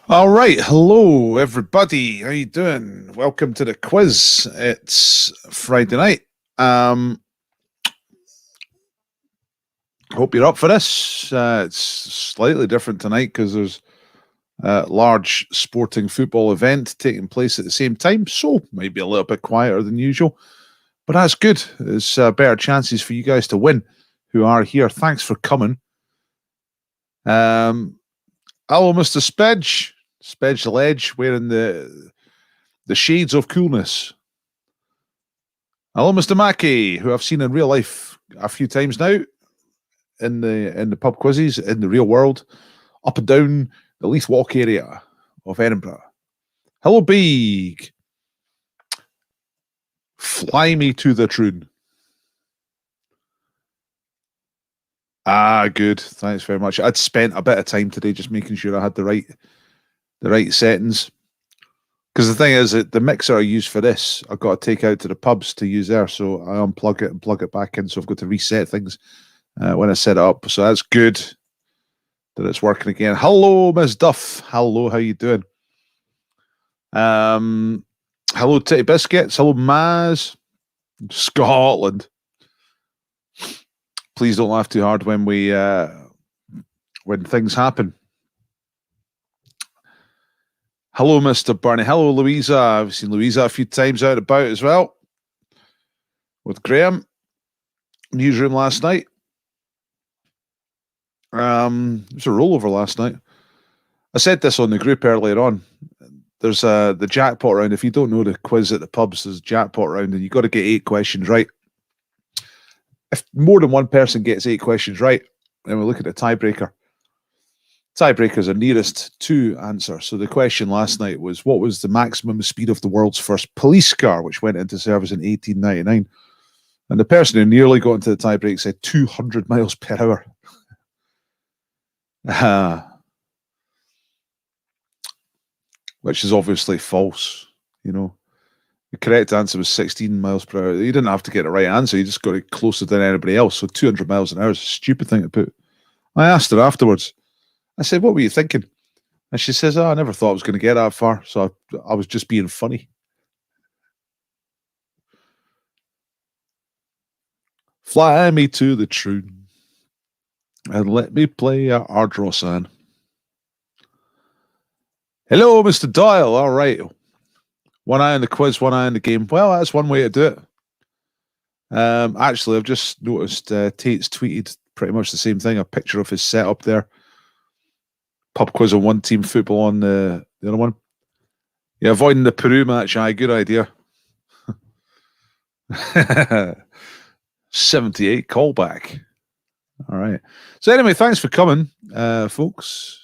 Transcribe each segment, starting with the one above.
All right, hello everybody. How you doing? Welcome to the quiz. It's Friday night. Hope you're up for this. It's slightly different tonight because there's a large sporting football event taking place at the same time, so maybe a little bit quieter than usual. But that's good. There's better chances for you guys to win who are here. Thanks for coming. Hello, Mr. Spedge. Spedge the Ledge, wearing the shades of coolness. Hello, Mr. Mackey, who I've seen in real life a few times now in the pub quizzes in the real world, up and down the Leith Walk area of Edinburgh. Hello, Big. Fly me to the troon. Ah, good. Thanks very much. I'd spent a bit of time today just making sure I had the right settings. Because the thing is that the mixer I use for this, I've got to take out to the pubs to use there. So I unplug it and plug it back in. So I've got to reset things when I set it up. So that's good that it's working again. Hello, Miss Duff. Hello, how you doing? Hello, Titty Biscuits. Hello, Maz. Scotland. Please don't laugh too hard when things happen. Hello, Mr. Barney. Hello, Louisa. I've seen Louisa a few times out about as well. With Graham. Newsroom last night. It was a rollover last night. I said this on the group earlier on. There's the jackpot round. If you don't know the quiz at the pubs, there's a jackpot round, and you've got to get 8 questions right. If more than one person gets 8 questions right, then we look at the tiebreaker. Tiebreakers are nearest to answer. So the question last night was, what was the maximum speed of the world's first police car, which went into service in 1899? And the person who nearly got into the tiebreak said 200 miles per hour. Which is obviously false, you know. The correct answer was 16 miles per hour. You didn't have to get the right answer. You just got it closer than anybody else. So 200 miles an hour is a stupid thing to put. I asked her afterwards. I said, what were you thinking? And she says, I never thought I was going to get that far. So I was just being funny. Fly me to the troon and let me play Ardrossan. Hello, Mr. Doyle. All right. One eye on the quiz, one eye on the game. Well, that's one way to do it. Actually, I've just noticed Tate's tweeted pretty much the same thing. A picture of his setup there. Pub quiz on one team, football on the other one. Yeah, avoiding the Peru match. Aye, good idea. 78 callback. All right. So anyway, thanks for coming, folks.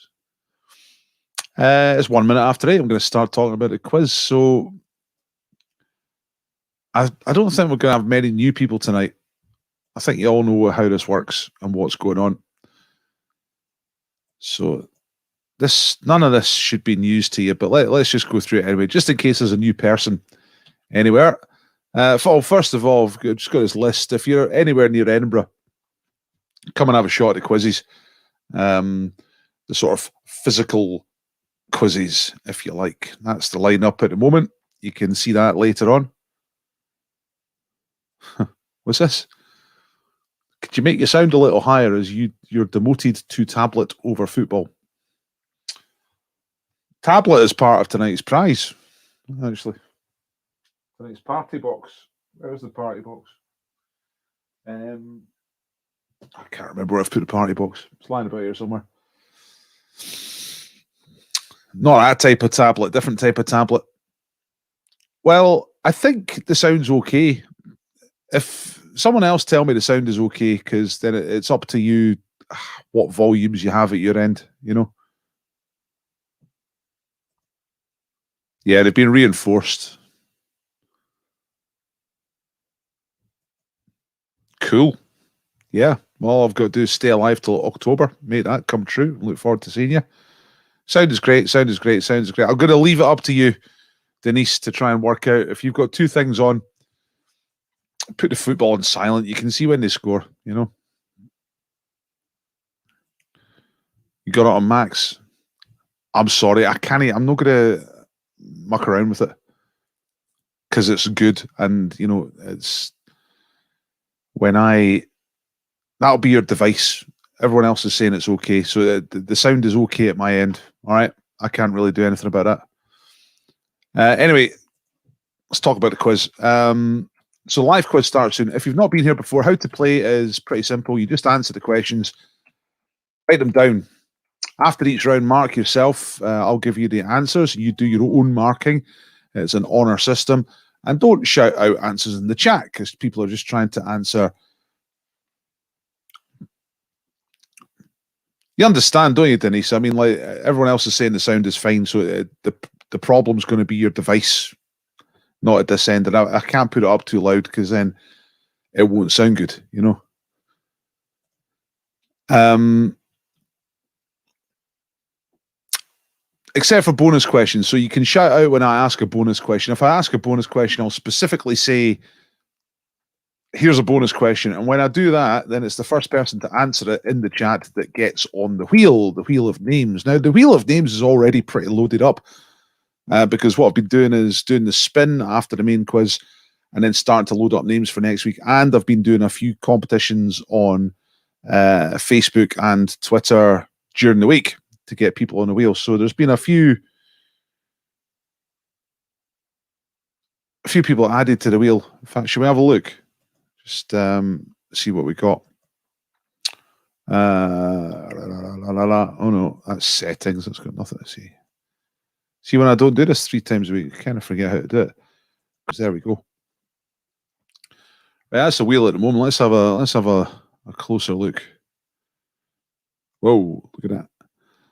It's 1 minute after 8. I'm going to start talking about the quiz. So I don't think we're going to have many new people tonight. I think you all know how this works and what's going on. So none of this should be news to you, but let's just go through it anyway, just in case there's a new person anywhere. First of all, I've just got this list. If you're anywhere near Edinburgh, come and have a shot at the quizzes. The sort of physical quizzes, if you like. That's the lineup at the moment. You can see that later on. What's this? Could you make your sound a little higher as you're demoted to tablet over football? Tablet is part of tonight's prize, actually. Tonight's party box. Where's the party box? I can't remember where I've put the party box. It's lying about here somewhere. Not that type of tablet, different type of tablet. Well, I think the sound's okay. If someone else tell me the sound is okay, because then it's up to you what volumes you have at your end, you know? Yeah, they've been reinforced. Cool. Yeah. Well, all I've got to do is stay alive till October. Make that come true. Look forward to seeing you. Sound is great. Sound is great. Sound is great. I'm going to leave it up to you, Denise, to try and work out. If you've got 2 things on, put the football on silent. You can see when they score, you know. You got it on max. I'm sorry, I can't. I'm not going to muck around with it because it's good, and you know, it's when that'll be your device. Everyone else is saying it's okay, so the sound is okay at my end. All right, I can't really do anything about that. Anyway, let's talk about the quiz. So live quiz starts soon. If you've not been here before, how to play is pretty simple. You just answer the questions, write them down. After each round, mark yourself. I'll give you the answers. You do your own marking. It's an honor system. And don't shout out answers in the chat because people are just trying to answer. You understand, don't you, Denise? I mean, like everyone else is saying the sound is fine, so the problem's going to be your device, not at this end. And I can't put it up too loud because then it won't sound good, you know. Except for bonus questions. So you can shout out when I ask a bonus question. If I ask a bonus question, I'll specifically say, here's a bonus question. And when I do that, then it's the first person to answer it in the chat that gets on the wheel of names. Now, the wheel of names is already pretty loaded up because what I've been doing is doing the spin after the main quiz and then starting to load up names for next week. And I've been doing a few competitions on Facebook and Twitter during the week to get people on the wheel. So there's been a few people added to the wheel. In fact, should we have a look? Just see what we got. Oh no, that's settings. That's got nothing to see. See, when I don't do this 3 times a week, I kind of forget how to do it. There we go. Right, that's the wheel at the moment. Let's have a closer look. Whoa, look at that.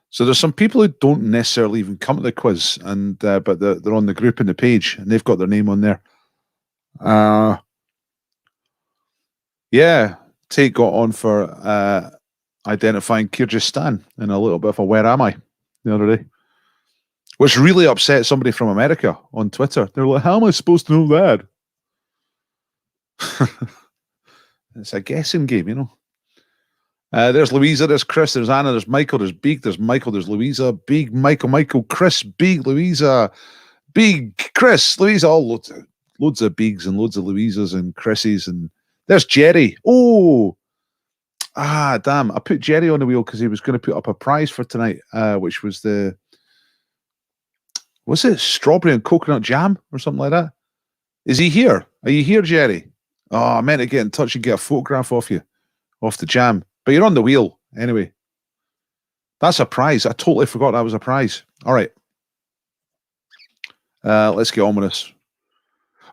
So there's some people who don't necessarily even come to the quiz, and but they're on the group and the page, and they've got their name on there. Yeah, Tate got on for identifying Kyrgyzstan in a little bit of a "Where am I?" the other day, which really upset somebody from America on Twitter. They're like, "How am I supposed to know that?" It's a guessing game, you know. There's Louisa, there's Chris, there's Anna, there's Michael, there's Big, there's Michael, there's Louisa, Big, Michael, Chris, Big, Louisa, Big, Chris, Louisa, all loads of Bigs and loads of Louisas and Chris's, and there's Jerry. Oh, damn! I put Jerry on the wheel because he was going to put up a prize for tonight, which was was it strawberry and coconut jam or something like that? Is he here? Are you here, Jerry? Oh, I meant to get in touch and get a photograph off you, off the jam. But you're on the wheel anyway. That's a prize. I totally forgot that was a prize. All right. Let's get on with this.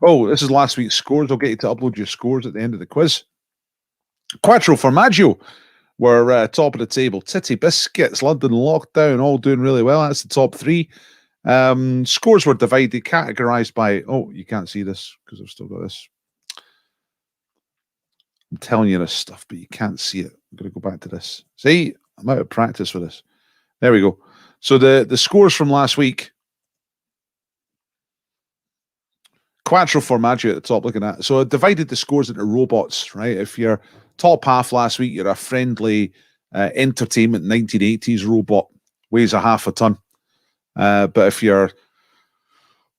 Oh, this is last week's scores. I'll get you to upload your scores at the end of the quiz. Quattro Formaggio were top of the table. Titty Biscuits, London Lockdown, all doing really well. That's the top 3. Scores were divided, categorized by... Oh, you can't see this because I've still got this. I'm telling you this stuff, but you can't see it. I'm going to go back to this. See, I'm out of practice for this. There we go. So the scores from last week. Quattro Formaggio at the top, looking at. So I divided the scores into robots, right? If you're top half last week, you're a friendly entertainment 1980s robot, weighs a half a ton. But if you're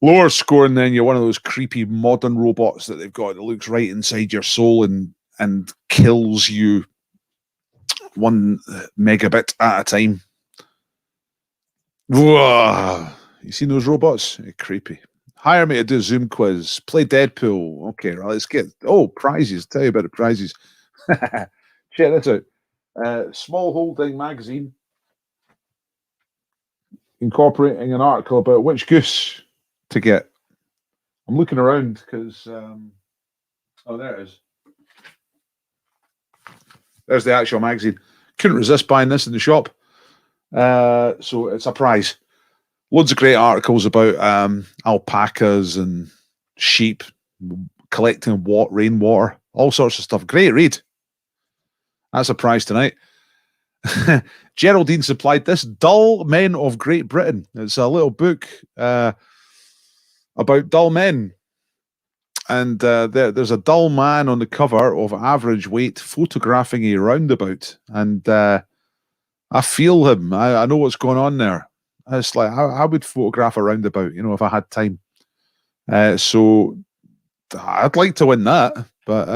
lower scoring, then you're one of those creepy modern robots that they've got that looks right inside your soul and kills you 1 megabit at a time. Whoa. You seen those robots? They're creepy. Hire me to do a Zoom quiz. Play Deadpool. Okay, right, let's get... Oh, prizes. Tell you about the prizes. Check this out. Small Holding magazine incorporating an article about which goose to get. I'm looking around because... oh, there it is. There's the actual magazine. Couldn't resist buying this in the shop. So it's a prize. Loads of great articles about alpacas and sheep collecting rainwater, all sorts of stuff. Great read. That's a prize tonight. Geraldine supplied this, Dull Men of Great Britain. It's a little book about dull men. And there's a dull man on the cover of average weight photographing a roundabout. And I feel him. I know what's going on there. It's like I would photograph a roundabout, you know, if I had time. So I'd like to win that, but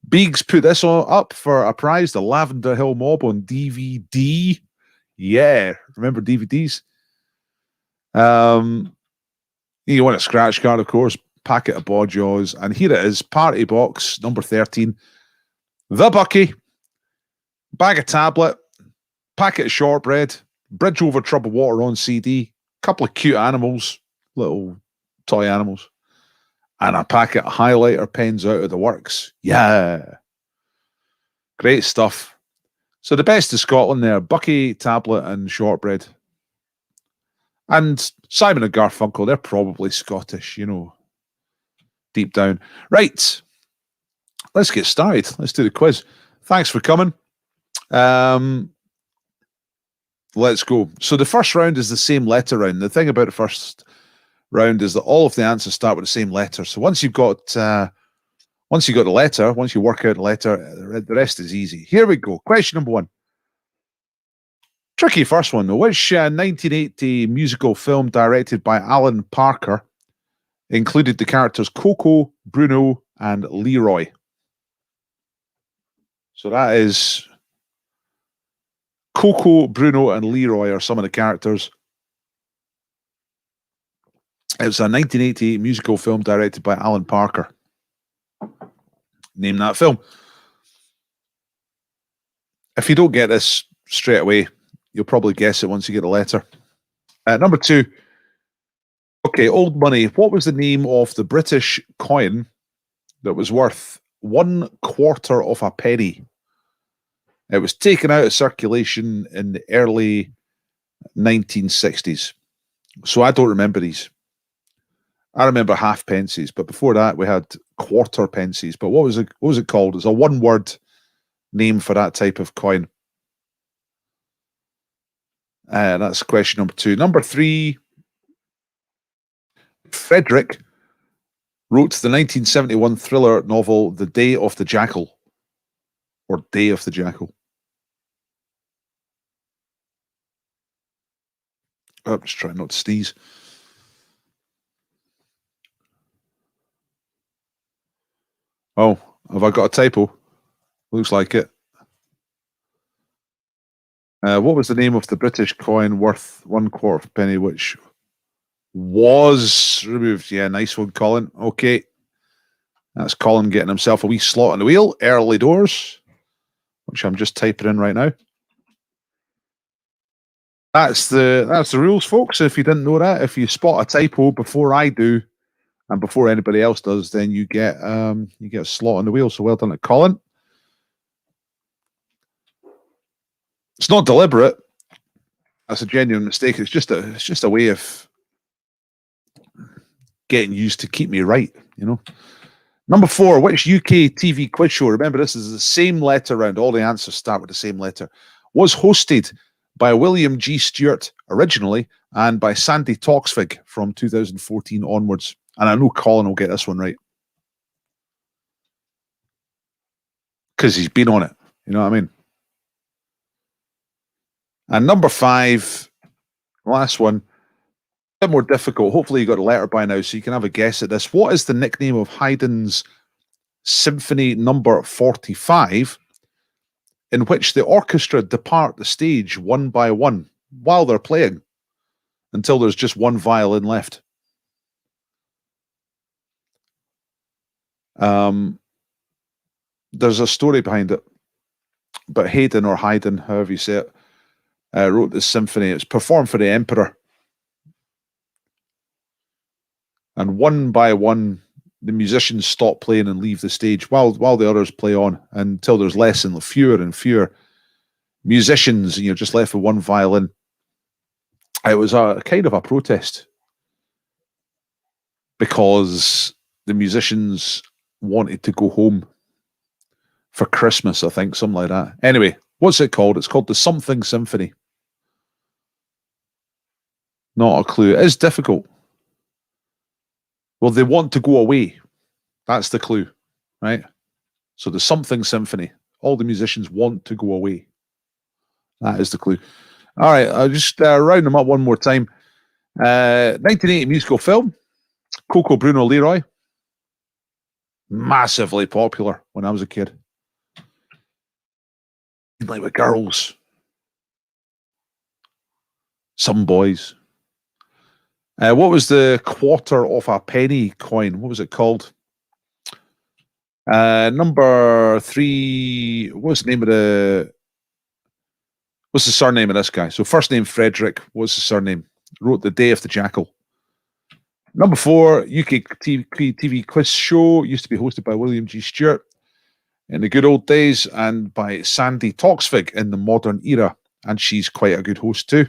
Beegs put this up for a prize, the Lavender Hill Mob on DVD. Yeah, remember DVDs? You want a scratch card, of course, packet of Bawjaws, and here it is, party box number 13. The Bucky, bag of tablet, packet of shortbread, Bridge Over Troubled Water on CD, couple of cute animals, little toy animals, and a packet of highlighter pens out of the works. Yeah. Great stuff. So the best of Scotland there, Bucky, tablet, and shortbread. And Simon and Garfunkel, they're probably Scottish, you know, deep down. Right. Let's get started. Let's do the quiz. Thanks for coming. Let's go. So the first round is the same letter round. The thing about the first round is that all of the answers start with the same letter. So once you've got the letter, once you work out the letter, the rest is easy. Here we go. Question number 1. Tricky first one though. Which 1980 musical film directed by Alan Parker included the characters Coco, Bruno, and Leroy? So that is Coco, Bruno, and Leroy are some of the characters. It was a 1988 musical film directed by Alan Parker. Name that film. If you don't get this straight away, you'll probably guess it once you get a letter. Number 2. Okay, old money. What was the name of the British coin that was worth 1/4 of a penny? It was taken out of circulation in the early 1960s. So I don't remember these. I remember half pences, but before that we had quarter pences. But what was it called? It's a one-word name for that type of coin. That's question number 2. Number 3. Frederick wrote the 1971 thriller novel The Day of the Jackal, or Day of the Jackal. I'm just trying not to sneeze. Oh, have I got a typo? Looks like it. What was the name of the British coin worth 1/4 of a penny, which was removed? Yeah, nice one, Colin. Okay. That's Colin getting himself a wee slot on the wheel. Early doors, which I'm just typing in right now. That's the rules, folks. If you didn't know that, if you spot a typo before I do and before anybody else does, then you get a slot on the wheel. So well done to Colin. It's not deliberate. That's a genuine mistake. It's just a way of getting used to keep me right, you know. Number 4, which UK TV quiz show, remember this is the same letter round, all the answers start with the same letter, was hosted by William G. Stewart originally and by Sandy Toksvig from 2014 onwards? And I know Colin will get this one right, because he's been on it, you know what I mean? And number 5, last one, a bit more difficult. Hopefully you got a letter by now so you can have a guess at this. What is the nickname of Haydn's Symphony number 45, in which the orchestra depart the stage one by one while they're playing until there's just one violin left? There's a story behind it, but Haydn, or Haydn, however you say it, wrote this symphony. It's performed for the emperor, and one by one the musicians stop playing and leave the stage while the others play on, until there's less and fewer and fewer musicians, and you're just left with one violin. It was a kind of a protest because the musicians wanted to go home for Christmas, I think, something like that. Anyway, what's it called? It's called the Something Symphony. Not a clue. It is difficult. Well, they want to go away. That's the clue, right? So the Something Symphony. All the musicians want to go away. That is the clue. All right, I'll just round them up one more time. 1980 musical film, Coco Bruno Leroy. Massively popular when I was a kid. Like with girls. Some boys. What was the quarter of a penny coin? What was it called? Number 3. What's the name of the... What's the surname of this guy? So first name Frederick. What's the surname? Wrote The Day of the Jackal. Number 4, UK TV quiz show. Used to be hosted by William G. Stewart in the good old days and by Sandy Toksvig in the modern era. And she's quite a good host too.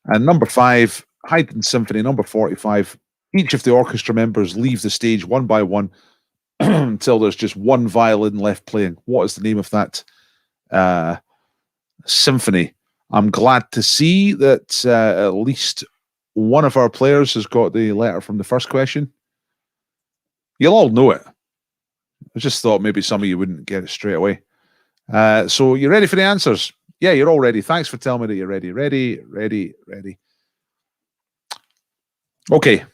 And number 5, Haydn Symphony, number 45. Each of the orchestra members leave the stage one by one until there's just one violin left playing. What is the name of that symphony? I'm glad to see that at least one of our players has got the letter from the first question. You'll all know it. I just thought maybe some of you wouldn't get it straight away. So you ready for the answers? Yeah, you're all ready. Thanks for telling me that you're ready. Ready. Okay.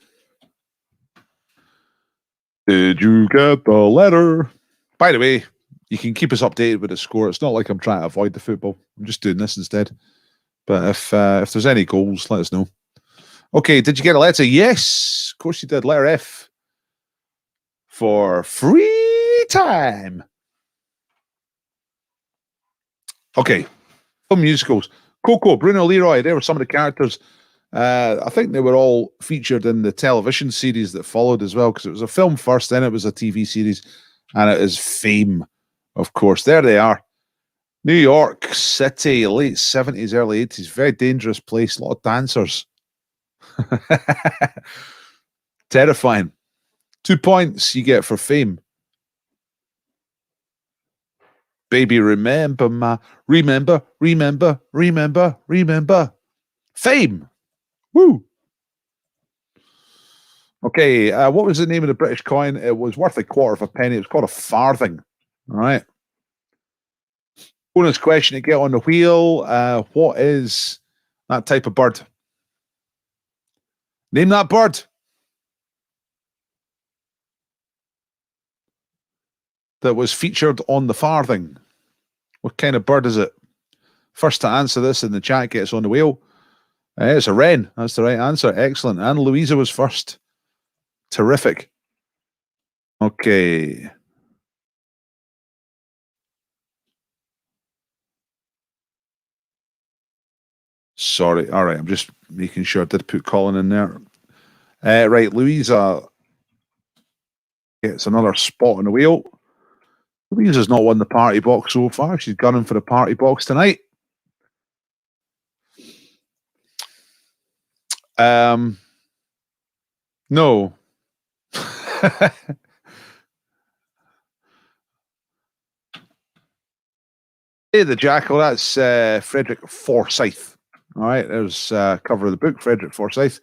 Did you get the letter? By the way, you can keep us updated with the score. It's not like I'm trying to avoid the football. I'm just doing this instead. But if there's any goals, let us know. Okay, did you get a letter? Yes, of course you did. Letter F for free time. Okay, film musicals. Coco, Bruno Leroy, they were some of the characters. I think they were all featured in the television series that followed as well, because it was a film first, then it was a TV series, and it is Fame, of course. There they are. New York City, late 70s, early 80s. Very dangerous place, a lot of dancers. Terrifying. 2 points you get for Fame. Baby, remember my... Remember. Fame. Woo. Okay, what was the name of the British coin? It was worth a quarter of a penny. It was called a farthing. All right. Bonus question to get on the wheel. What is that type of bird? Name that bird. That was featured on the farthing. What kind of bird is it? First to answer this in the chat gets on the wheel. It's a wren. That's the right answer. Excellent. And Louisa was first. Terrific. Okay. Sorry. All right. I'm just making sure I did put Colin in there. Right. Louisa gets another spot on the wheel. Louisa's not won the party box so far. She's gunning for the party box tonight. No. Hey, the Jackal, that's Frederick Forsyth. All right, there's cover of the book, Frederick Forsyth.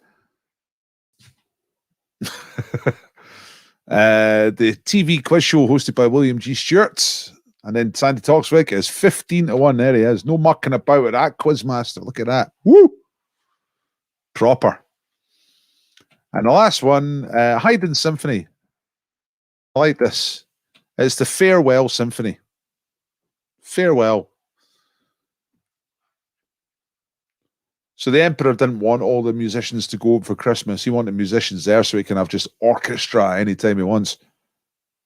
The TV quiz show hosted by William G. Stewart. And then Sandy Toksvig is 15-1. There he is. No mucking about with that Quizmaster. Look at that. Woo! Proper. And the last one, Haydn Symphony. I like this. It's the Farewell Symphony. Farewell. So the Emperor didn't want all the musicians to go for Christmas. He wanted musicians there so he can have just orchestra anytime he wants.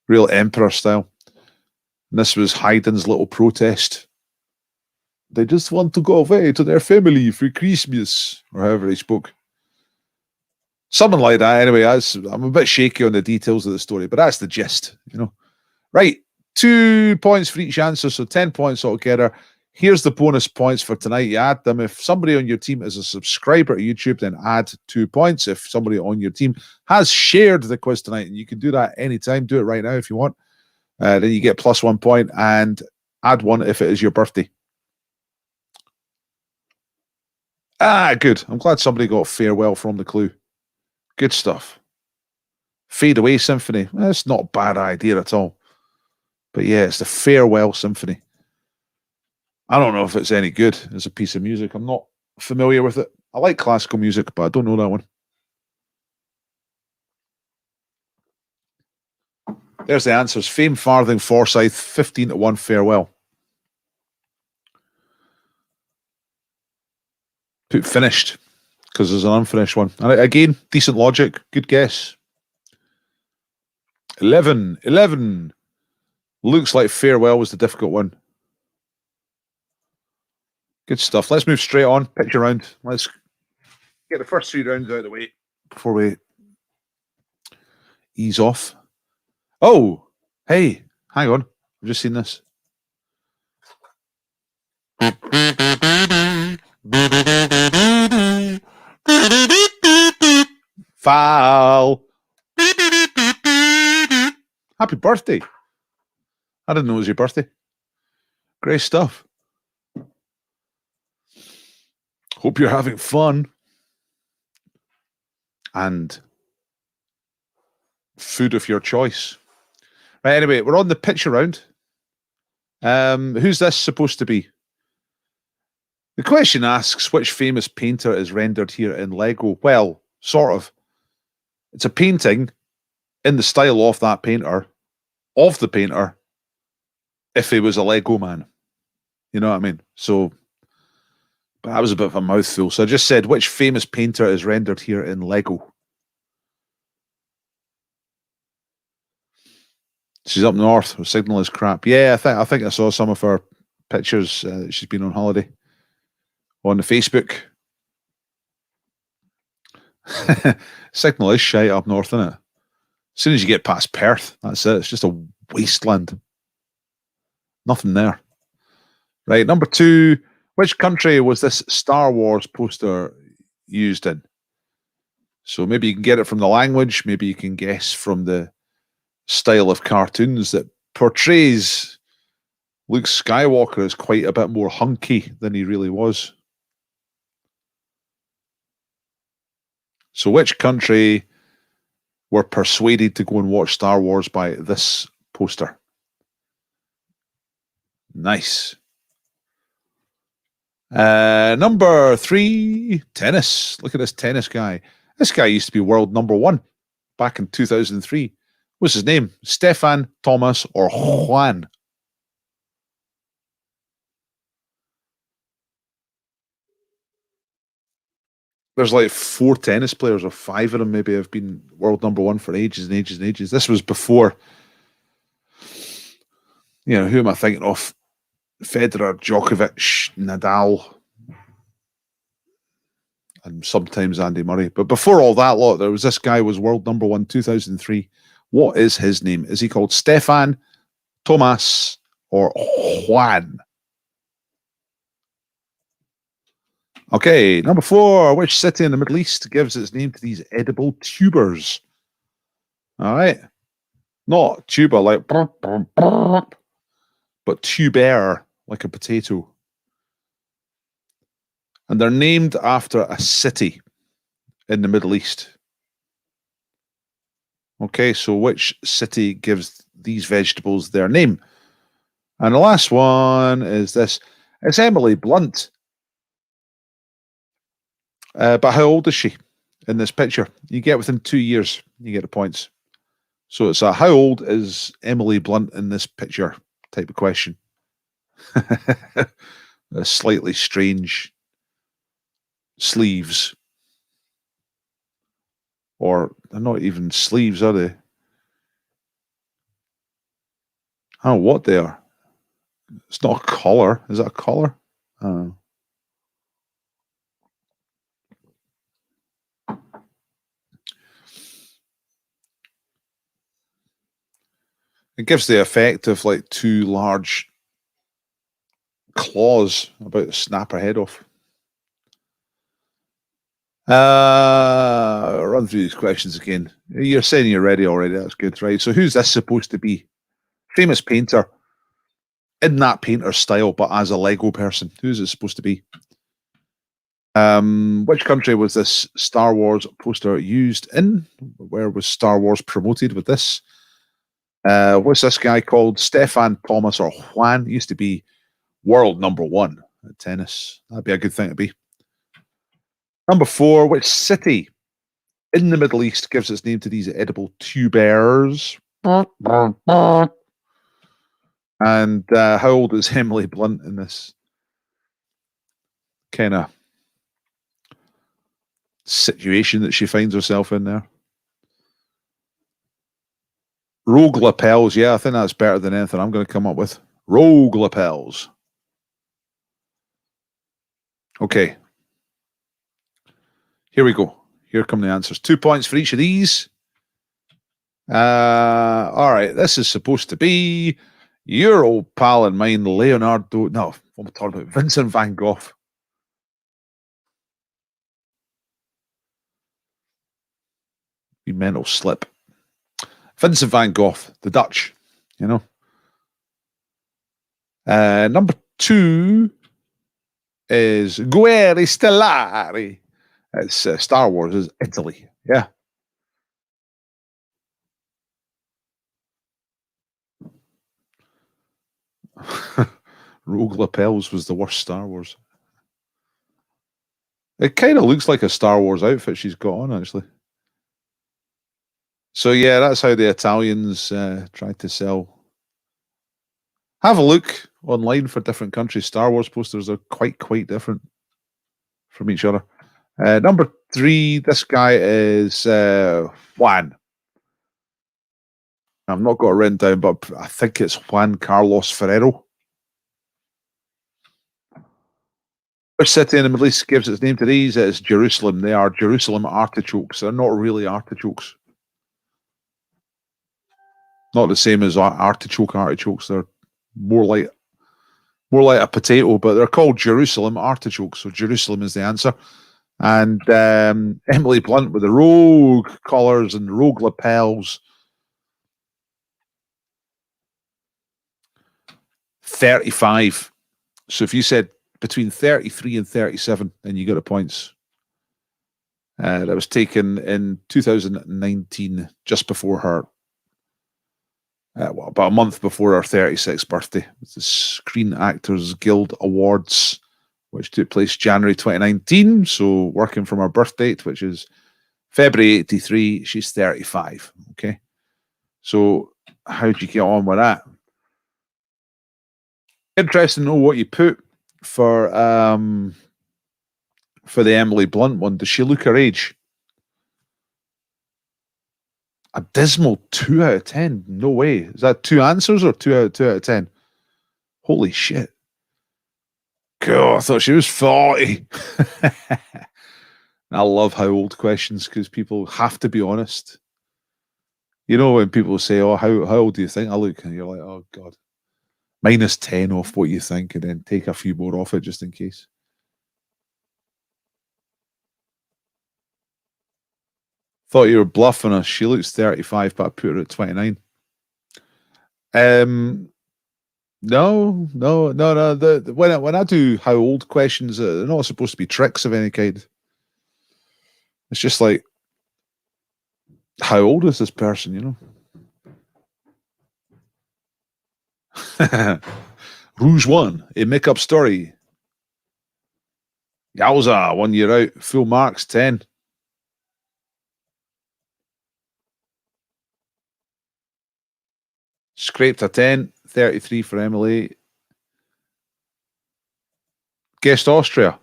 Real Emperor style. And this was Haydn's little protest. They just want to go away to their family for Christmas, or however he spoke. Something like that. Anyway, I'm a bit shaky on the details of the story, but that's the gist, you know. Right, 2 points for each answer, so 10 points altogether. Here's the bonus points for tonight. You add them. If somebody on your team is a subscriber to YouTube, then add 2 points. If somebody on your team has shared the quiz tonight, and you can do that anytime, do it right now if you want, then you get plus 1 point and add 1 if it is your birthday. Good. I'm glad somebody got Farewell from the clue. Good stuff. Fade Away Symphony. That's not a bad idea at all. But yeah, it's the Farewell Symphony. I don't know if it's any good as a piece of music. I'm not familiar with it. I like classical music, but I don't know that one. There's the answers. Fame, Farthing, Forsyth, 15-1 farewell. Put finished because there's an unfinished one. And again, decent logic. Good guess. 11. Looks like farewell was the difficult one. Good stuff. Let's move straight on. Picture round. Let's get the first 3 rounds out of the way before we ease off. Oh, hey, hang on. I've just seen this. Foul. Happy birthday. I didn't know it was your birthday. Great stuff. Hope you're having fun. And food of your choice. Right, anyway, we're on the picture round. Who's this supposed to be? The question asks, which famous painter is rendered here in Lego? Well, sort of. It's a painting in the style of that painter, of the painter, if he was a Lego man. You know what I mean? So, but that was a bit of a mouthful. So I just said, which famous painter is rendered here in Lego? She's up north. Her signal is crap. Yeah, I think I saw some of her pictures. She's been on holiday on the Facebook. Signal is shite up north, isn't it? As soon as you get past Perth, that's it. It's just a wasteland. Nothing there. Right, number 2. Which country was this Star Wars poster used in? So maybe you can get it from the language. Maybe you can guess from the style of cartoons that portrays Luke Skywalker as quite a bit more hunky than he really was. So which country were persuaded to go and watch Star Wars by this poster? Nice. Number 3, tennis. Look at this tennis guy. This guy used to be world number 1 back in 2003. What's his name? Stefan, Thomas, or Juan? There's like 4 tennis players, or 5 of them maybe have been world number 1 for ages and ages and ages. This was before, who am I thinking of? Federer, Djokovic, Nadal, and sometimes Andy Murray. But before all that lot, there was this guy was world number 1, 2003. What is his name? Is he called Stefan, Thomas, or Juan? Okay, number 4. Which city in the Middle East gives its name to these edible tubers? All right. Not tuba like, but tuber like a potato. And they're named after a city in the Middle East. Okay, so which city gives these vegetables their name? And the last one is this. It's Emily Blunt. But how old is she in this picture? You get within 2 years, you get the points. So it's a how old is Emily Blunt in this picture type of question. A slightly strange sleeves. Or they're not even sleeves, are they? I don't know what they are. It's not a collar. Is that a collar? I don't know. It gives the effect of like 2 large claws about to snap her head off. Run through these questions again. You're saying you're ready already. That's good, right? So who's this supposed to be? Famous painter in that painter style, but as a Lego person. Who's it supposed to be? Which country was this Star Wars poster used in? Where was Star Wars promoted with this? What's this guy called? Stefan, Thomas, or Juan? Used to be World number 1 at tennis. That'd be a good thing to be. Number 4, which city in the Middle East gives its name to these edible tubers? And how old is Emily Blunt in this kind of situation that she finds herself in there? Rogue lapels. Yeah, I think that's better than anything I'm going to come up with. Rogue lapels. Okay. Here we go. Here come the answers. 2 points for each of these. All right. This is supposed to be your old pal and mine, Leonardo. No, what am I talking about? Vincent van Gogh. You mental slip. Vincent van Gogh, the Dutch, you know. Number 2 is Guerre Stellari. It's Star Wars is Italy. Yeah. Rogue lapels was the worst Star Wars. It kind of looks like a Star Wars outfit she's got on, actually. So yeah, that's how the Italians tried to sell. Have a look online for different countries' Star Wars posters. They're quite different from each other. Number 3, this guy is Juan. I've not got it written down, but I think it's Juan Carlos Ferrero. Which city in the Middle East gives its name to these? It's Jerusalem. They are Jerusalem artichokes. They're not really artichokes. Not the same as artichokes. They're more like a potato, but they're called Jerusalem artichokes. So Jerusalem is the answer. And Emily Blunt with the rogue collars and rogue lapels. 35. So if you said between 33 and 37, then you got the points. That was taken in 2019, just before her, about a month before her 36th birthday. It's the Screen Actors Guild Awards, which took place January 2019. So working from her birth date, which is February 83, she's 35. Okay. So how'd you get on with that? Interesting to know what you put for the Emily Blunt one. Does she look her age? A dismal 2 out of 10. No way. Is that 2 answers or 2 out of 10? Holy shit. God, I thought she was 40. I love how old questions, because people have to be honest. You know, when people say, oh, how old do you think I look? And you're like, oh, God. Minus 10 off what you think, and then take a few more off it just in case. Thought you were bluffing us. She looks 35, but I put her at 29. No. When I do how old questions, they're not supposed to be tricks of any kind. It's just like, how old is this person, you know? Rouge 1, a make-up story. Yowza, 1 year out. Full marks, 10. Scraped a 10, 33 for Emily. Guessed Austria.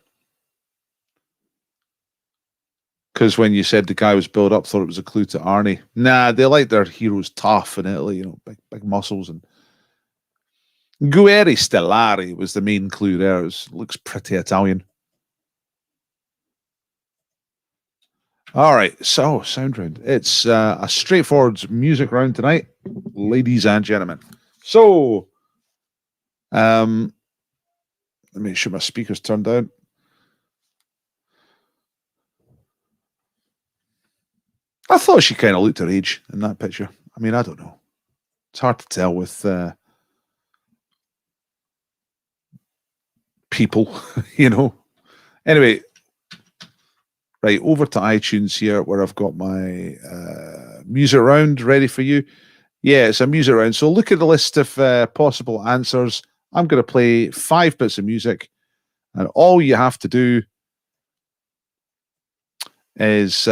Because when you said the guy was built up, thought it was a clue to Arnie. Nah, they like their heroes tough in Italy, you know, big muscles. And Guerre Stellari was the main clue there. It looks pretty Italian. All right, so sound round. It's a straightforward music round tonight, ladies and gentlemen. So, let me make sure my speaker's turned down. I thought she kind of looked her age in that picture. I mean, I don't know. It's hard to tell with people, you know. Anyway, right, over to iTunes here, where I've got my music round ready for you. Yeah, it's a music round. So look at the list of possible answers. I'm going to play 5 bits of music, and all you have to do is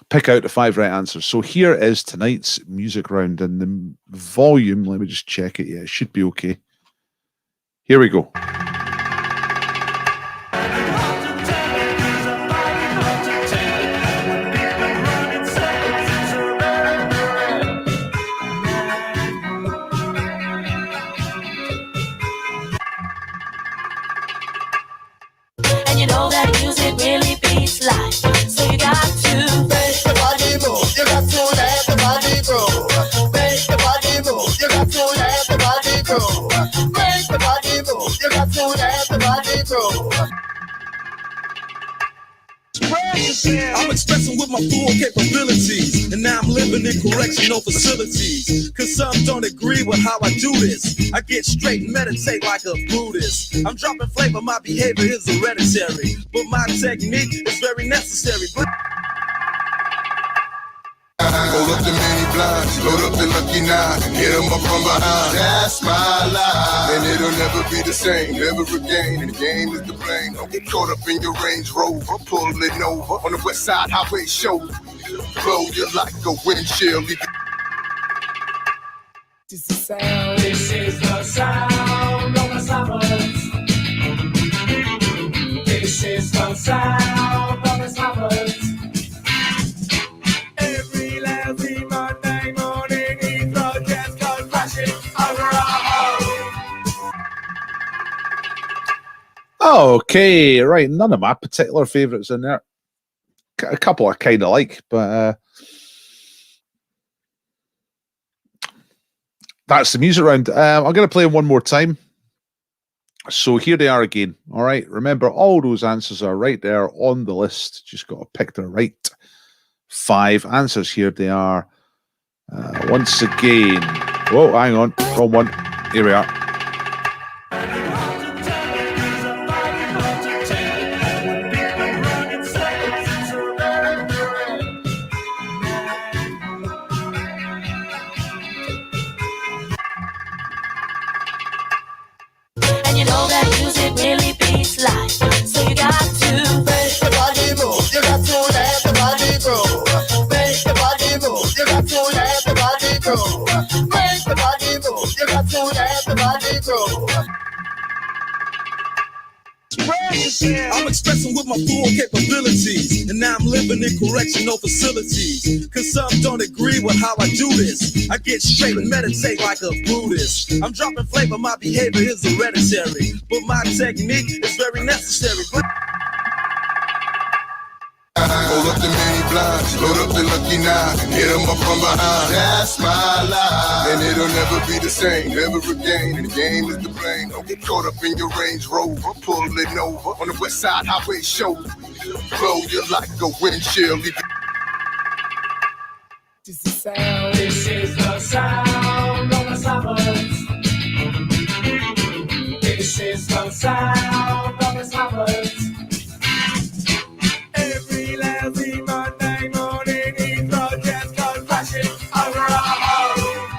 pick out the 5 right answers. So here is tonight's music round, and the volume, let me just check it. Yeah, it should be okay. Here we go. And you know that music really beats life. So you got to make the body move. You got to let the body grow. Make the body move. You got to let the body grow. Make the body move. You got to let the body grow. I'm expressing with my full capabilities, and now I'm living in correctional facilities. Cause some don't agree with how I do this. I get straight and meditate like a Buddhist. I'm dropping flavor, my behavior is hereditary, but my technique is very necessary. Hold up the many blinds, load up the lucky 9, hit them up from behind. That's my life, and it'll never be the same, never again. And the game is the blame. Don't get caught up in your Range Rover, pulling over on the West Side Highway show. Blow you like a windshield. This is the sound. This is the sound of the suburbs. This is the sound of the suburbs. Okay, right. None of my particular favourites in there. A couple I kind of like, but that's the music round. I'm going to play them one more time. So here they are again. All right. Remember, all those answers are right there on the list. Just got to pick the right 5 answers. Here they are. Once again. Whoa, hang on. Wrong one. Here we are. And you know that music really beats life. So you got to make the body move. You got to let the body grow. Make the body move. You got to let the body grow. Make the body move. You got to let the body grow. I'm expressing with my full capabilities, and now I'm living in correctional facilities. Cause some don't agree with how I do this. I get straight and meditate like a Buddhist. I'm dropping flavor, my behavior is hereditary, but my technique is very necessary. Hold up the many blinds, load up the lucky 9, hit them up from behind. That's my life, and it'll never be the same, never again. And the game is the blame. Don't get caught up in your Range Rover, pulling over on the West Side Highway show. Blow you like a windshield. This is the sound. This is the sound of the suburbs. This is the sound of the suburbs. Every lazy Monday morning, Heathrow just goes crashing over our home.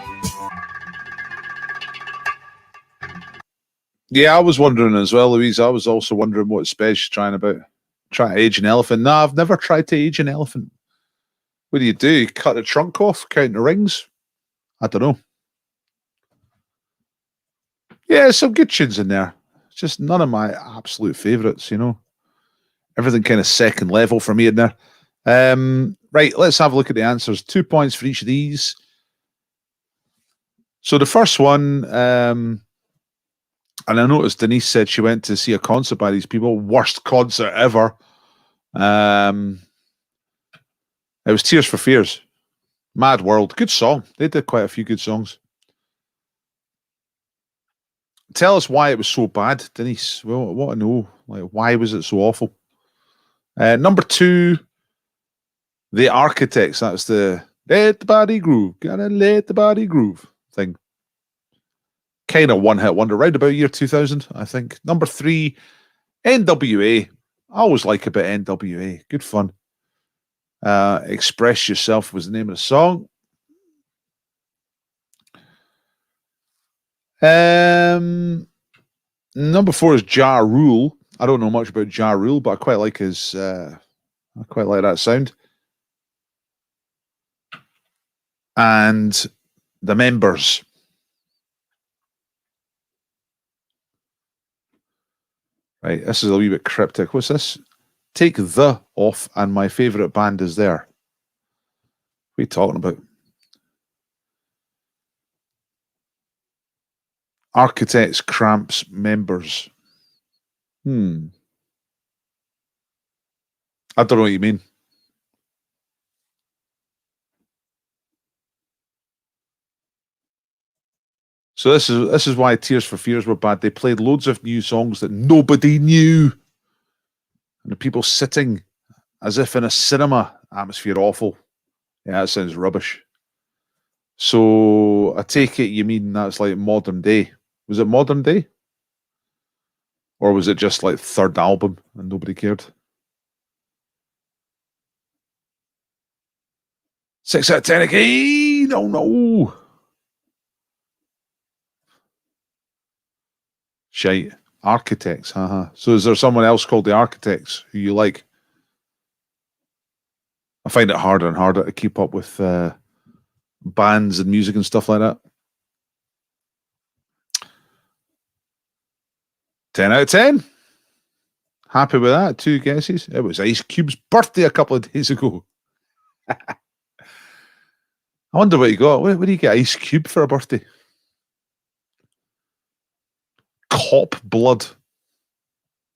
Yeah, I was wondering as well, Louise. I was also wondering what Spez trying about. Trying to age an elephant. No, I've never tried to age an elephant. What do? You cut the trunk off, count the rings? I don't know. Yeah, some good tunes in there. Just none of my absolute favourites, you know. Everything kind of second level for me in there. Right, let's have a look at the answers. 2 points for each of these. So the first one, and I noticed Denise said she went to see a concert by these people. Worst concert ever. It was Tears for Fears. Mad World. Good song. They did quite a few good songs. Tell us why it was so bad, Denise. Well, I want to know. Like, why was it so awful? Number 2, The Architects. That's the let the body groove. Gotta let the body groove thing. Kind of one-hit wonder. Right about year 2000, I think. Number 3, NWA. I always like a bit of NWA. Good fun. Express Yourself was the name of the song. Number 4 is Ja Rule. I don't know much about Ja Rule, but I quite like his. I quite like that sound. And the members. Right, this is a wee bit cryptic. What's this? Take the off, and my favourite band is there. What are you talking about? Architects, Cramps, members. I don't know what you mean. So this is why Tears for Fears were bad. They played loads of new songs that nobody knew. And the people sitting as if in a cinema atmosphere, awful. Yeah, that sounds rubbish. So I take it you mean that's like modern day. Was it modern day? Or was it just like third album and nobody cared? 6 out of 10 again. Oh no. Shite. Architects, haha. So is there someone else called the Architects who you like? I find it harder and harder to keep up with bands and music and stuff like that. 10 out of 10. Happy with that. 2 guesses. It was Ice Cube's birthday a couple of days ago. I wonder what he got. What do you get Ice Cube for a birthday? Cop blood.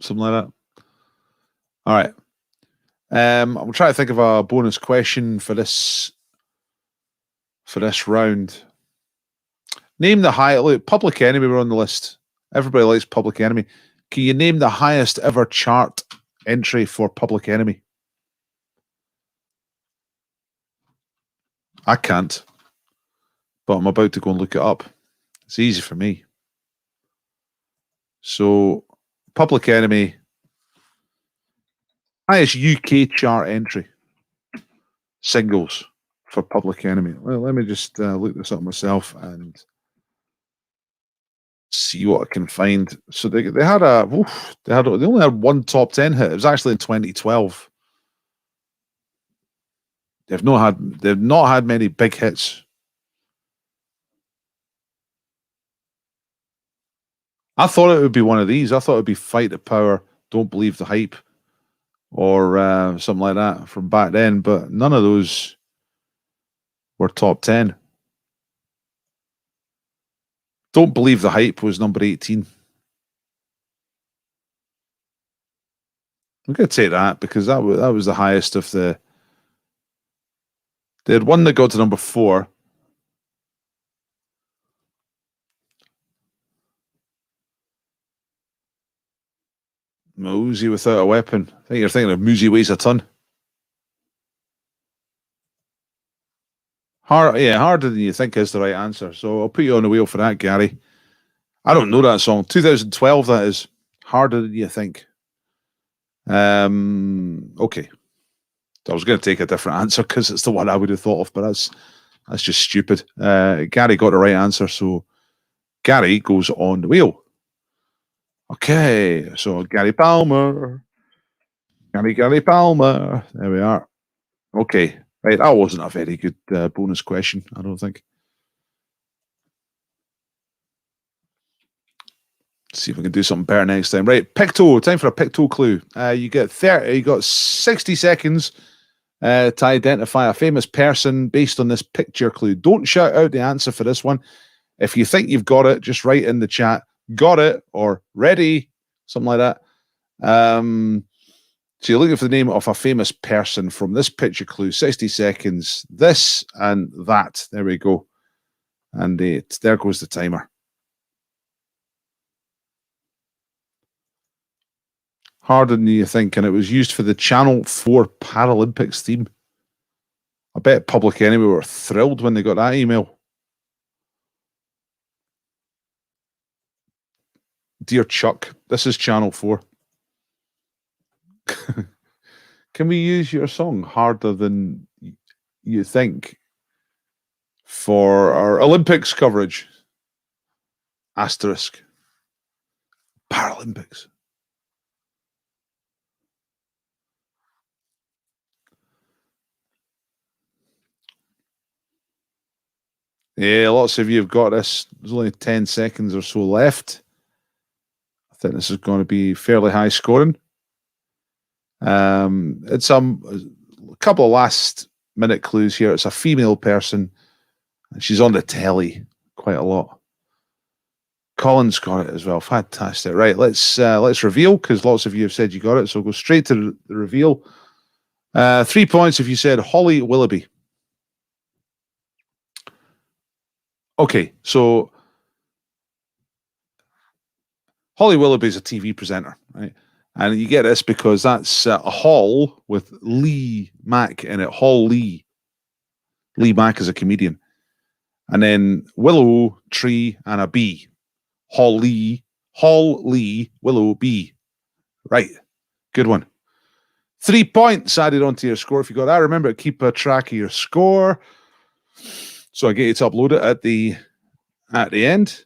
Something like that. All right. I'm trying to think of a bonus question for this round. Name the high. Look, Public Enemy were on the list. Everybody likes Public Enemy. Can you name the highest ever chart entry for Public Enemy? I can't, but I'm about to go and look it up. It's easy for me. So, Public Enemy, highest UK chart entry, singles for Public Enemy. Well, let me just look this up myself and see what I can find. So they only had one top 10 hit. It was actually in 2012. They've not had many big hits. I thought it would be one of these. I thought it would be Fight the Power, Don't Believe the Hype, or something like that from back then, but none of those were top 10. Don't Believe the Hype was number 18. I'm going to take that because that was the highest of the... They had one that got to number 4. Mosey Without a Weapon. I think you're thinking of Mosey Weighs a Ton. Harder than you think is the right answer. So I'll put you on the wheel for that, Gary. I don't know that song. 2012, that is. Harder than you think. Okay. I was going to take a different answer because it's the one I would have thought of, but that's just stupid. Gary got the right answer, so Gary goes on the wheel. Okay, so Gary Palmer. Gary Palmer. There we are. Okay, right. That wasn't a very good bonus question, I don't think. Let's see if we can do something better next time. Right, Picto. Time for a Picto clue. You get 30. You got 60 seconds to identify a famous person based on this picture clue. Don't shout out the answer for this one. If you think you've got it, just write in the chat, got it, or ready, something like that. So you're looking for the name of a famous person from this picture clue. 60 seconds, this and that. There we go. And there goes the timer. Harder than you think, and it was used for the Channel 4 Paralympics theme. I bet Public Enemy were thrilled when they got that email. Dear Chuck, this is Channel 4. Can we use your song Harder Than You Think for our Olympics coverage? Asterisk. Paralympics. Yeah, lots of you have got this. There's only 10 seconds or so left. I think this is going to be fairly high scoring. It's a couple of last minute clues here. It's a female person, and she's on the telly quite a lot. Colin's got it as well. Fantastic. Right, let's reveal, because lots of you have said you got it. So we'll go straight to the reveal. 3 points if you said Holly Willoughby. Okay, so Holly Willoughby is a TV presenter, right? And you get this because that's a Hall with Lee Mack in it. Hall Lee. Lee Mack is a comedian. And then Willow, Tree, and a Bee. Hall Lee, Willow, Bee. Right. Good one. 3 points added onto your score if you got that. Remember to keep a track of your score. So I get you to upload it at the end.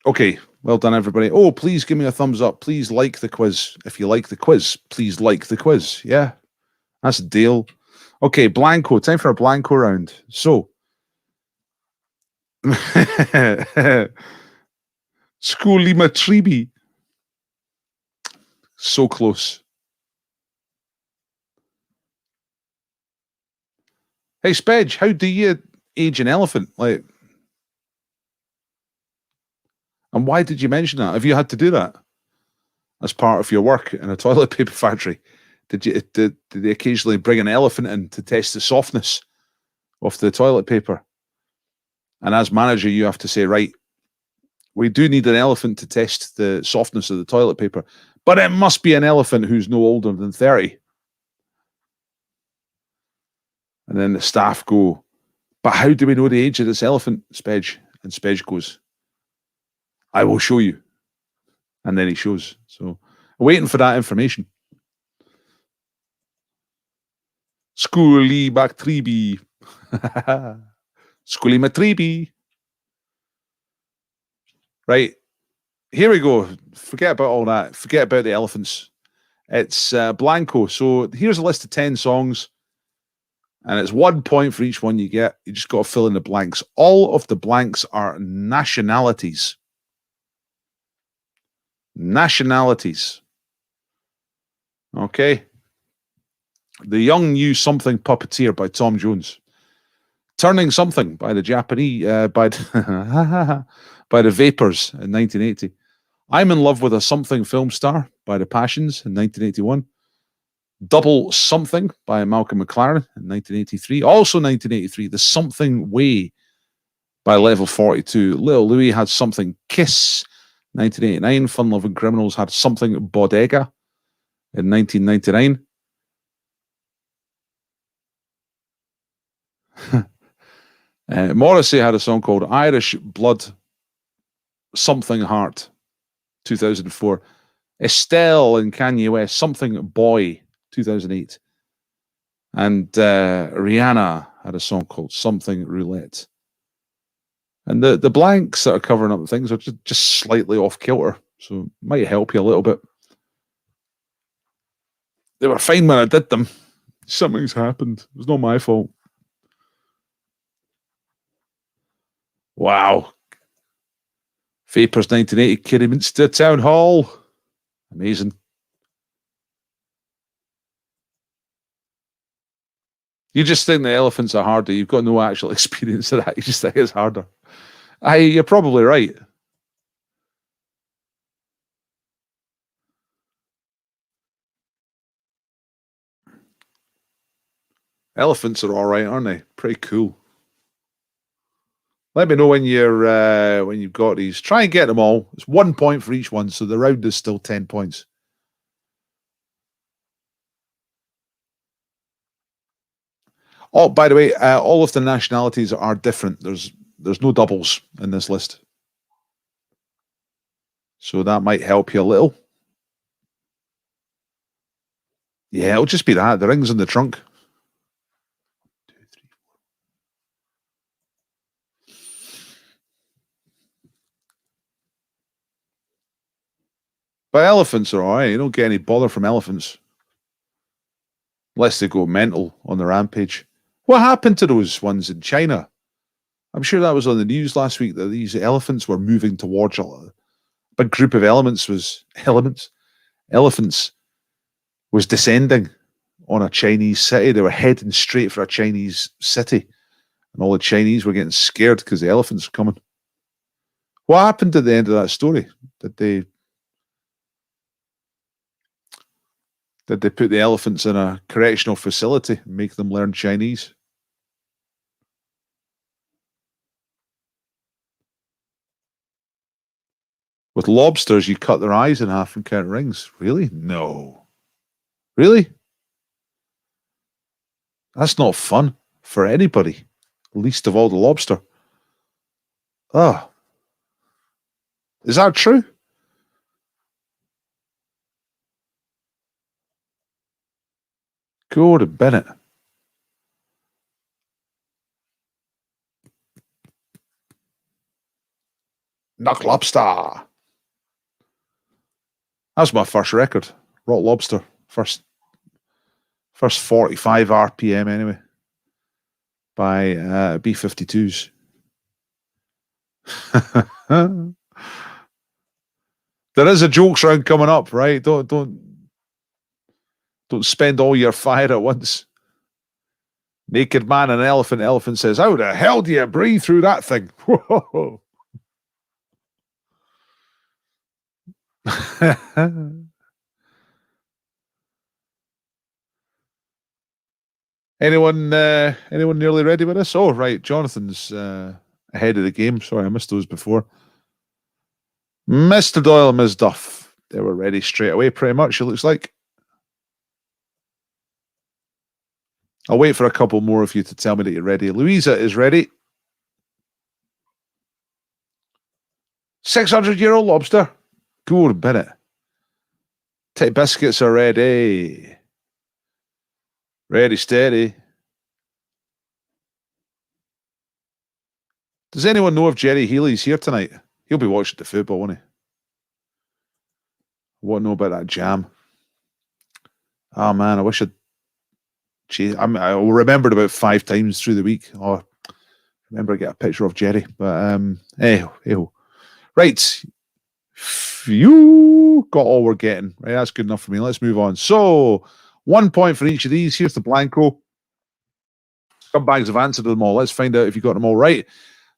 Okay, well done, everybody. Oh, please give me a thumbs up. Please like the quiz. If you like the quiz, please like the quiz. Yeah, that's a deal. Okay, Blanco. Time for a Blanco round. So, Skolima Tribi. So close. Hey, Spedge, how do you age an elephant? Like, and why did you mention that? Have you had to do that as part of your work in a toilet paper factory? Did they occasionally bring an elephant in to test the softness of the toilet paper? And as manager, you have to say, right, we do need an elephant to test the softness of the toilet paper, but it must be an elephant who's no older than 30. And then the staff go, but how do we know the age of this elephant, Spedge? And Spedge goes, I will show you. And then he shows. So, waiting for that information. Skuli Baktribi. Skuli Matribi. Right. Here we go. Forget about all that. Forget about the elephants. It's Blanco. So here's a list of 10 songs. And it's 1 point for each one you get. You just got to fill in the blanks. All of the blanks are nationalities. Nationalities. Okay. The Young New Something Puppeteer by Tom Jones. Turning Something by the Japanese, by the Vapors in 1980. I'm in Love with a Something Film Star by the Passions in 1981. Double Something by Malcolm McLaren in 1983. Also 1983, The Something Way by Level 42. Little Louie had Something Kiss 1989. Fun Loving Criminals had Something Bodega in 1999. Morrissey had a song called Irish Blood Something Heart 2004. Estelle and Kanye West, Something Boy 2008. And Rihanna had a song called Something Roulette. And the blanks that are covering up things are just slightly off kilter, so it might help you a little bit. They were fine when I did them. Something's happened. It was not my fault. Wow. Vapors 1980, Kidderminster Town Hall. Amazing. You just think the elephants are harder. You've got no actual experience of that. You just think it's harder. You're probably right. Elephants are all right, aren't they? Pretty cool. Let me know when you've got these. Try and get them all. It's 1 point for each one, so the round is still 10 points. Oh, by the way, all of the nationalities are different. There's no doubles in this list, so that might help you a little. Yeah, it'll just be that. The ring's in the trunk. But elephants are alright. You don't get any bother from elephants. Unless they go mental on the rampage. What happened to those ones in China? I'm sure that was on the news last week that these elephants were moving towards a big group of elephants was descending on a Chinese city. They were heading straight for a Chinese city. And all the Chinese were getting scared because the elephants were coming. What happened at the end of that story? Did they put the elephants in a correctional facility and make them learn Chinese? With lobsters, you cut their eyes in half and count rings. Really? No. Really? That's not fun for anybody, least of all the lobster. Oh. Is that true? Go to Bennett. Knock Lobster. That was my first record. Rock Lobster. First 45 RPM anyway. By B-52s. There is a jokes round coming up, right? Don't spend all your fire at once. Naked man and elephant. Elephant says, "How the hell do you breathe through that thing?" Whoa. Anyone nearly ready with this? Oh, right. Jonathan's ahead of the game. Sorry, I missed those before. Mr. Doyle and Ms. Duff. They were ready straight away, pretty much, it looks like. I'll wait for a couple more of you to tell me that you're ready. Louisa is ready. 600-year-old lobster. Good Bennett. Tit biscuits are ready. Ready, steady. Does anyone know if Jerry Healy's here tonight? He'll be watching the football, won't he? What know about that jam? Oh man, I wish I'd. Gee, I remembered about 5 times through the week. Oh, remember I get a picture of Jerry, but hey. Right, you got all we're getting. Right, that's good enough for me. Let's move on. So, 1 point for each of these. Here's the blanco. Scumbags have answered them all. Let's find out if you got them all right.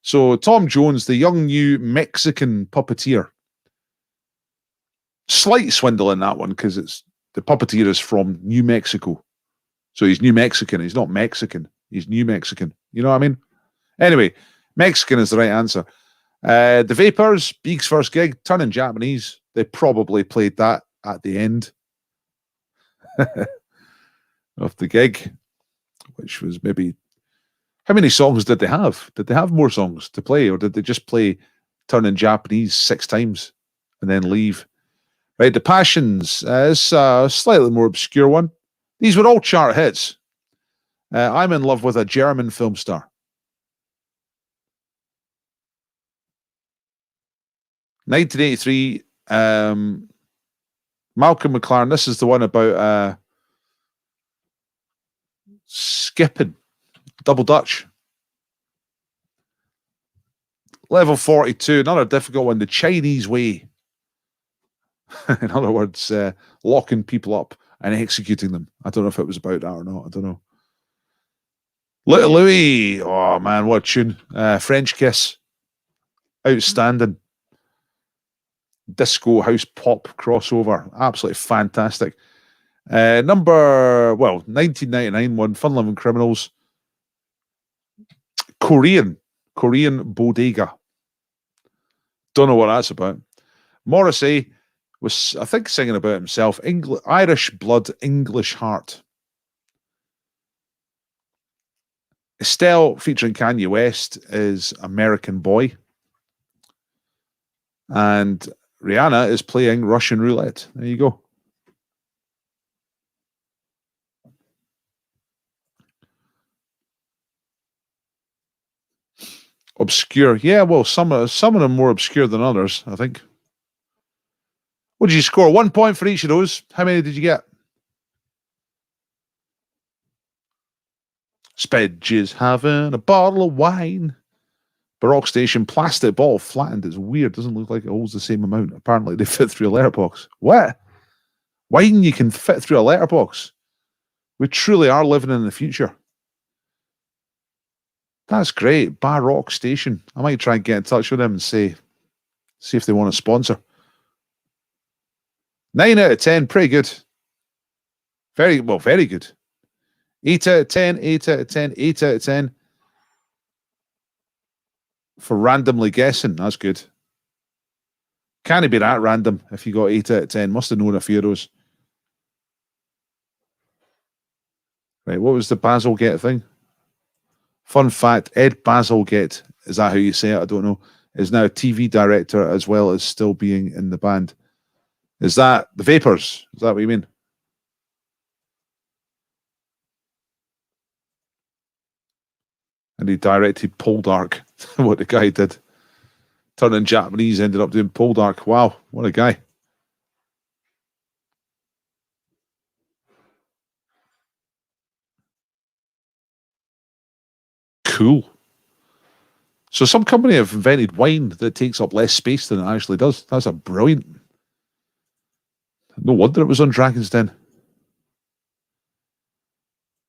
So, Tom Jones, the young new Mexican puppeteer. Slight swindle in that one because the puppeteer is from New Mexico. So he's New Mexican. He's not Mexican. He's New Mexican. You know what I mean? Anyway, Mexican is the right answer. The Vapors, Beak's first gig, turning Japanese. They probably played that at the end of the gig, which was maybe... How many songs did they have? Did they have more songs to play, or did they just play turning Japanese 6 times and then leave? Right, The Passions is a slightly more obscure one. These were all chart hits. I'm in love with a German film star. 1983, Malcolm McLaren. This is the one about skipping, double Dutch. Level 42, another difficult one, The Chinese Way. In other words, locking people up and executing them. I don't know if it was about that or not. I don't know. Little Louie. Oh, man, what a tune. French Kiss. Outstanding. Disco house pop crossover. Absolutely fantastic. 1999 one, Fun Loving Criminals. Korean Bodega. Don't know what that's about. Morrissey was, I think, singing about himself. Irish Blood, English Heart. Estelle, featuring Kanye West, is American Boy. And Rihanna is playing Russian Roulette. There you go. Obscure. Yeah, well, some of them more obscure than others, I think. What did you score? 1 point for each of those. How many did you get? Spedges having a bottle of wine. Baroque station, plastic bottle flattened. It's weird. Doesn't look like it holds the same amount. Apparently, they fit through a letterbox. What? Wine you can fit through a letterbox. We truly are living in the future. That's great. Baroque station. I might try and get in touch with them and see if they want to sponsor. 9 out of 10. Pretty good. Very good. 8 out of 10, 8 out of 10, 8 out of 10. For randomly guessing, that's good. Can't it be that random if you got 8 out of 10? Must have known a few of those. Right, what was the Bazalgette thing? Fun fact, Ed Bazalgette, is that how you say it? I don't know. Is now a TV director as well as still being in the band. Is that the Vapors? Is that what you mean? And he directed Poldark. What the guy did. Turning Japanese, ended up doing Poldark. Wow, what a guy. Cool. So some company have invented wine that takes up less space than it actually does. That's a brilliant. No wonder it was on Dragon's Den.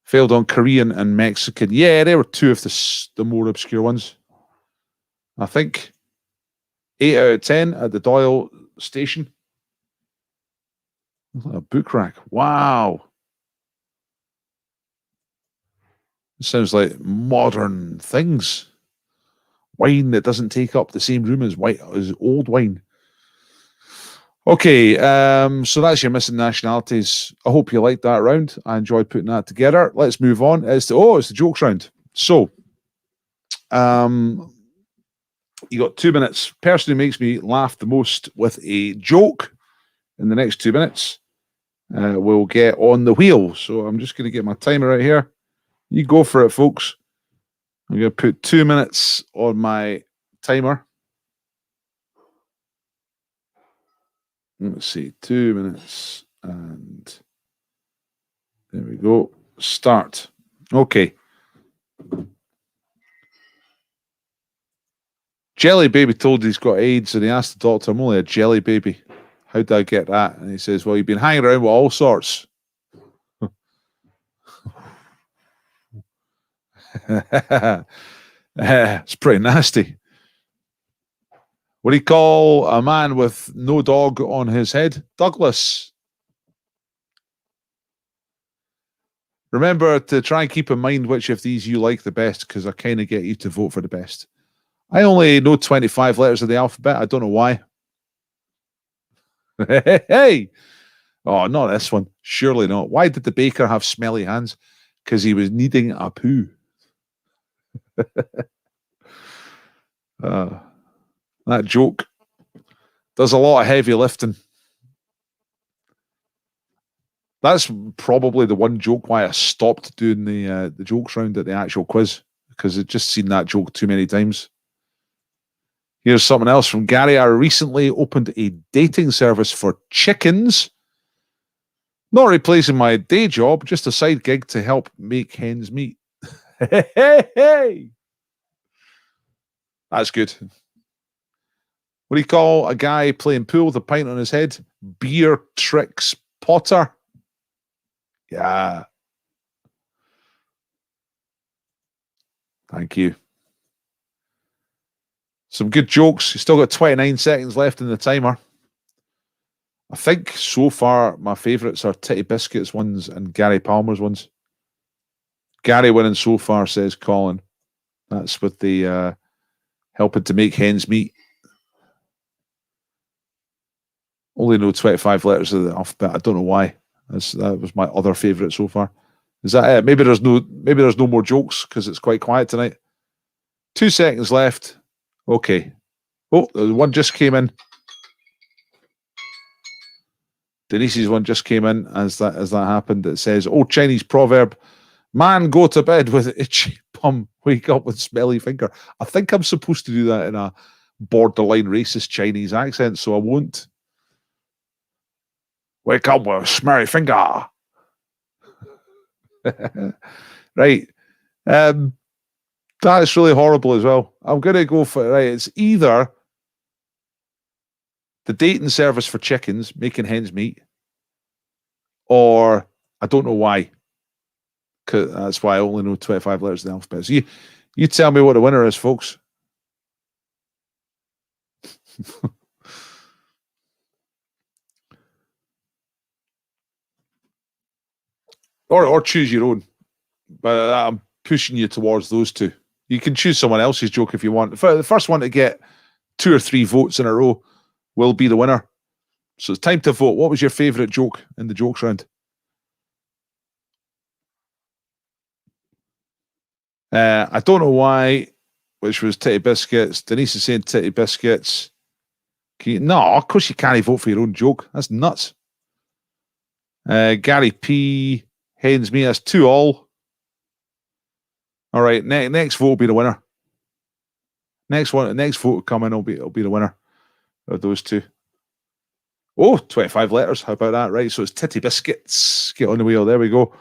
Failed on Korean and Mexican. Yeah, they were two of the more obscure ones. I think 8 out of 10 at the Doyle station. A book rack. Wow. It sounds like modern things. Wine that doesn't take up the same room as old wine. Okay, so that's your missing nationalities. I hope you liked that round. I enjoyed putting that together. Let's move on. It's the jokes round. So, you got 2 minutes. Person who makes me laugh the most with a joke in the next 2 minutes will get on the wheel. So I'm just going to get my timer right here. You go for it, folks. I'm going to put 2 minutes on my timer. Let's see, 2 minutes, and there we go. Start. Okay. Jelly Baby told he's got AIDS, and he asked the doctor, "I'm only a jelly baby. How do I get that?" And he says, "Well, you've been hanging around with all sorts." It's pretty nasty. What do you call a man with no dog on his head? Douglas. Remember to try and keep in mind which of these you like the best, because I kind of get you to vote for the best. I only know 25 letters of the alphabet. I don't know why. Hey! Oh, not this one. Surely not. Why did the baker have smelly hands? Because he was kneading a poo. That joke does a lot of heavy lifting. That's probably the one joke why I stopped doing the jokes round at the actual quiz, because I'd just seen that joke too many times. Here's something else from Gary. I recently opened a dating service for chickens. Not replacing my day job, just a side gig to help make hens meet. Hey! That's good. What do you call a guy playing pool with a pint on his head? Beer Tricks Potter. Yeah. Thank you. Some good jokes. You still got 29 seconds left in the timer. I think so far my favourites are Titty Biscuits ones and Gary Palmer's ones. Gary winning so far, says Colin. That's with the helping to make hens meet. Only know 25 letters of the alphabet. I don't know why. That was my other favourite so far. Is that it? Maybe there's no more jokes because it's quite quiet tonight. 2 seconds left. Okay. Oh, the one just came in. Denise's one just came in as that happened. It says, "Oh, Chinese proverb, man go to bed with itchy bum, wake up with smelly finger." I think I'm supposed to do that in a borderline racist Chinese accent, so I won't. Wake up with a smeary finger. Right. That's really horrible as well. I'm going to go for, right, it's either the dating service for chickens, making hens meat, or I don't know why. Cause that's why I only know 25 letters in the alphabet. So you tell me what the winner is, folks. or choose your own. But I'm pushing you towards those two. You can choose someone else's joke if you want. The first one to get 2 or 3 votes in a row will be the winner. So it's time to vote. What was your favourite joke in the jokes round? I don't know why, which was Titty Biscuits. Denise is saying Titty Biscuits. No, of course you can't vote for your own joke. That's nuts. Gary P. Hens me. That's 2-all. All right, next vote will be the winner. Next vote will come in. It'll be the winner of those two. Oh, 25 letters. How about that? Right, so it's Titty Biscuits. Get on the wheel. There we go.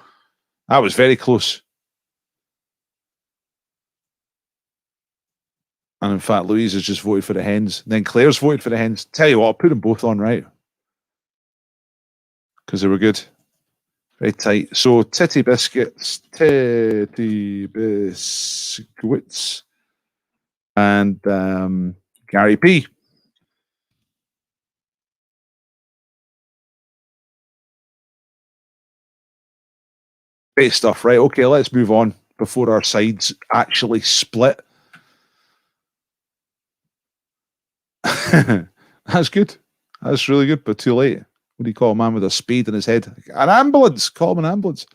That was very close. And in fact, Louise has just voted for the hens. Then Claire's voted for the hens. Tell you what, I'll put them both on, right? Because they were good. Very tight. So, Titty Biscuits, and Gary P. Great stuff, right? Okay, let's move on before our sides actually split. That's good. That's really good, but too late. What do you call a man with a spade in his head? An ambulance. Call him an ambulance.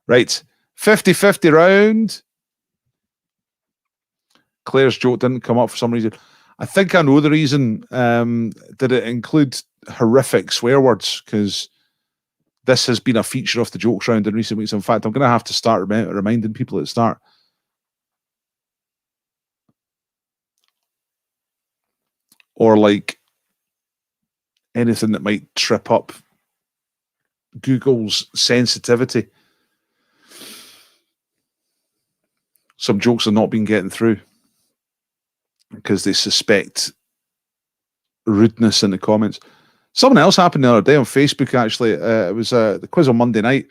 Right. 50-50 round. Claire's joke didn't come up for some reason. I think I know the reason. Did it include horrific swear words? Because this has been a feature of the jokes round in recent weeks. In fact, I'm going to have to start reminding people at the start. Or like anything that might trip up Google's sensitivity. Some jokes are not been getting through because they suspect rudeness in the comments. Something else happened the other day on Facebook, actually. It was the quiz on Monday night,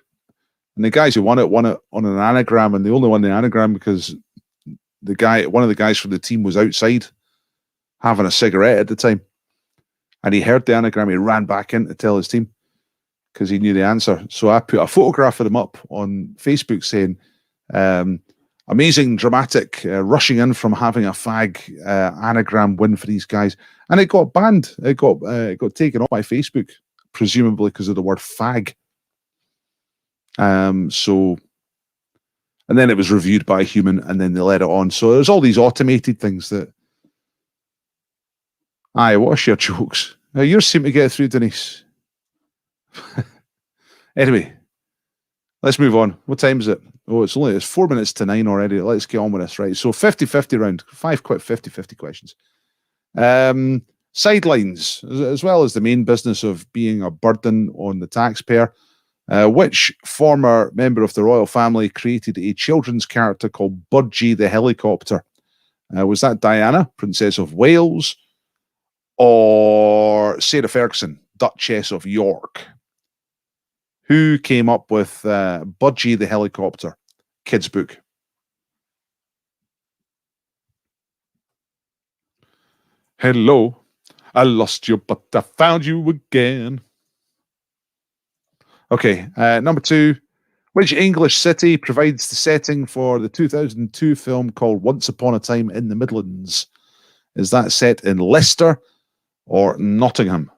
and the guys who won it on an anagram, and they only won the anagram because one of the guys from the team was outside having a cigarette at the time, and he heard the anagram. He ran back in to tell his team because he knew the answer. So I put a photograph of him up on Facebook saying, amazing, dramatic, rushing in from having a fag anagram win for these guys. And it got banned. It got taken off by Facebook, presumably because of the word fag. And then it was reviewed by a human, and then they let it on. So there's all these automated things that. Aye, what's your jokes? Yours seem to get through, Denise. Anyway, let's move on. What time is it? Oh, it's 4 minutes to 9 already. Let's get on with this, right? So 50-50 round. 5 quick 50-50 questions. Sidelines, as well as the main business of being a burden on the taxpayer. Which former member of the royal family created a children's character called Budgie the Helicopter? Was that Diana, Princess of Wales, or Sarah Ferguson, Duchess of York? Who came up with Budgie the Helicopter? Kids' book. Hello, I lost you, but I found you again. Okay, number 2. Which English city provides the setting for the 2002 film called Once Upon a Time in the Midlands? Is that set in Leicester or Nottingham?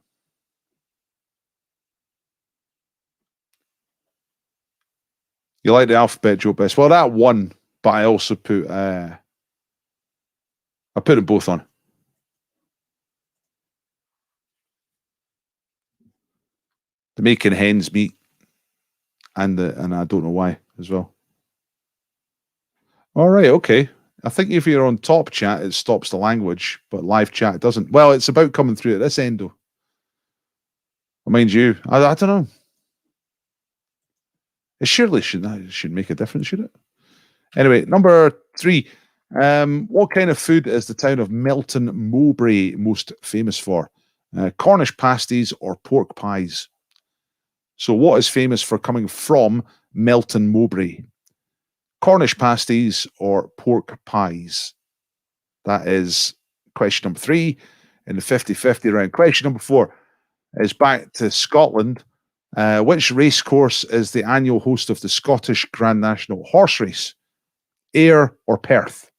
You like the alphabet joke best? Well, that one, but I also put I put them both on. The making hens meat, and I don't know why as well. All right, okay. I think if you're on top chat, it stops the language, but live chat doesn't. Well, it's about coming through at this end, though. Mind you, I don't know. It surely should make a difference, should it? Anyway, number 3. What kind of food is the town of Melton Mowbray most famous for? Cornish pasties or pork pies? So what is famous for coming from Melton Mowbray? Cornish pasties or pork pies? That is question number 3 in the 50-50 round. Question number 4 is back to Scotland. Which race course is the annual host of the Scottish Grand National Horse Race? Ayr or Perth?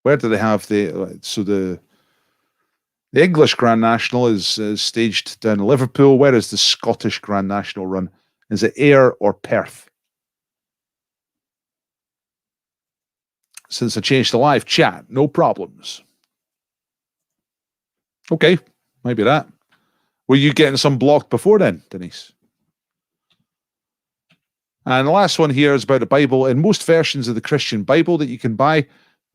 Where do they have the English Grand National is staged down in Liverpool. Where is the Scottish Grand National run? Is it Ayr or Perth? Since I changed the live chat, no problems. Okay, maybe that. Were you getting some blocked before then, Denise? And the last one here is about the Bible. In most versions of the Christian Bible that you can buy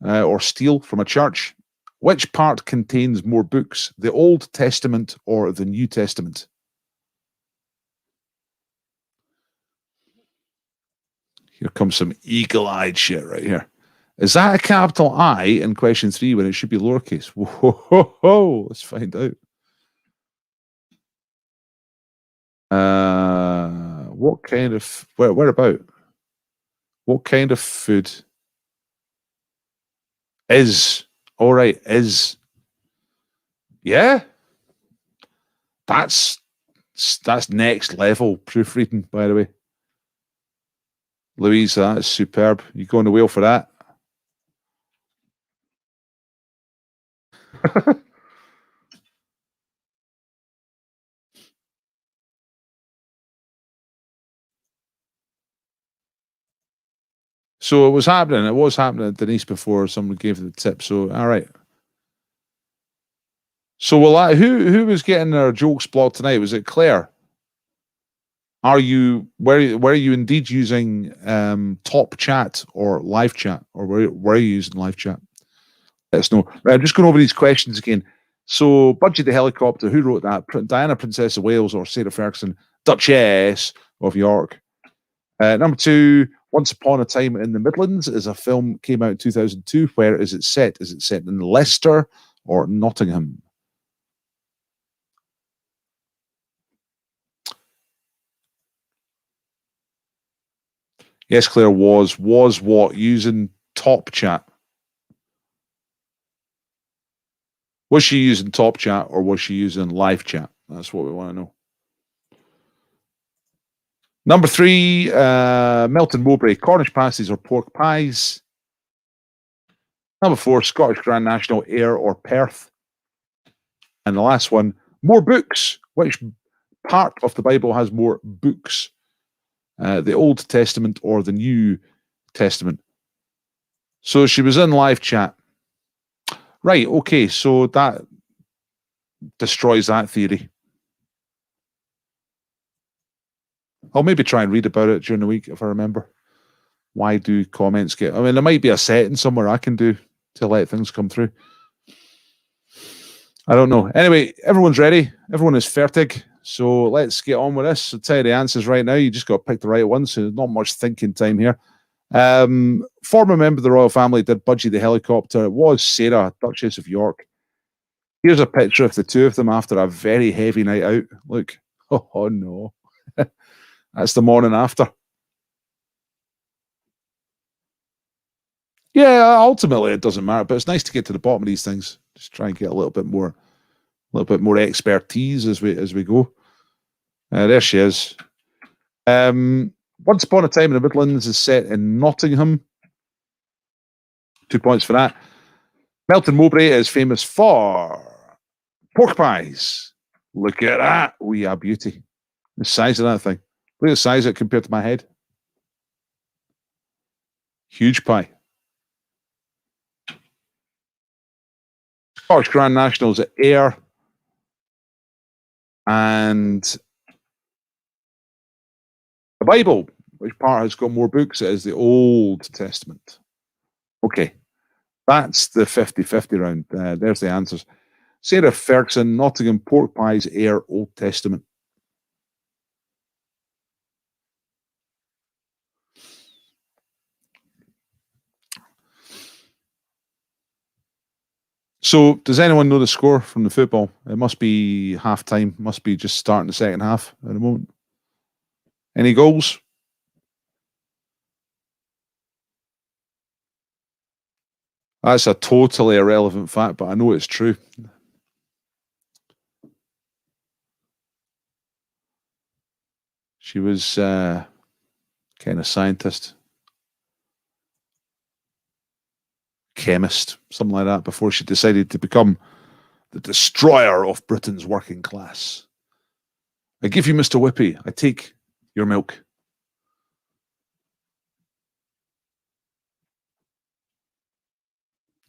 or steal from a church, which part contains more books, the Old Testament or the New Testament? Here comes some eagle-eyed shit right here. Is that a capital I in question 3 when it should be lowercase? Whoa, let's find out. What kind of where about? What kind of food is all right? Is yeah. That's next level proofreading, by the way. Louise, that is superb. You going to whale for that? So it was happening, Denise, before someone gave the tip. So all right. So who was getting their jokes blocked tonight? Was it Claire? Were you indeed using top chat or live chat, or were you using live chat? Let us know. Right, I'm just going over these questions again. So, Budgie the Helicopter, who wrote that? Diana, Princess of Wales, or Sarah Ferguson, Duchess of York? Number 2, Once Upon a Time in the Midlands is a film, came out in 2002. Where is it set? Is it set in Leicester or Nottingham? Yes, Claire, was what? Using top chat? Was she using top chat or was she using live chat? That's what we want to know. Number 3, Melton Mowbray, Cornish pasties or pork pies? Number 4, Scottish Grand National, Ayr or Perth? And the last one, more books. Which part of the Bible has more books? The Old Testament or the New Testament? So she was in live chat. Right, okay, so that destroys that theory. I'll maybe try and read about it during the week if I remember. Why do comments get... I mean, there might be a setting somewhere I can do to let things come through. I don't know. Anyway, everyone's ready. Everyone is fertig. So let's get on with this. I'll tell you the answers right now. You just got to pick the right one, so not much thinking time here. Former member of the royal family did Budgie the Helicopter. It was Sarah, Duchess of York. Here's a picture of the two of them after a very heavy night out. Look. Oh no. That's the morning after. Yeah, ultimately it doesn't matter, but it's nice to get to the bottom of these things. Just try and get a little bit more expertise as we go. There she is. Once Upon a Time in the Midlands is set in Nottingham. 2 points for that. Melton Mowbray is famous for pork pies. Look at that. We are beauty. The size of that thing. Look at the size of it compared to my head. Huge pie. Scottish Grand Nationals at Ayr. And the Bible. Which part has got more books? It is the Old Testament. Okay. That's the 50-50 round. There's the answers. Sarah Ferguson, Nottingham Pork Pies, Air, Old Testament. So, does anyone know the score from the football? It must be half time. Must be just starting the second half at the moment. Any goals? That's a totally irrelevant fact, but I know it's true. She was kind of scientist, chemist, something like that, before she decided to become the destroyer of Britain's working class. I give you Mr. Whippy. I take your milk.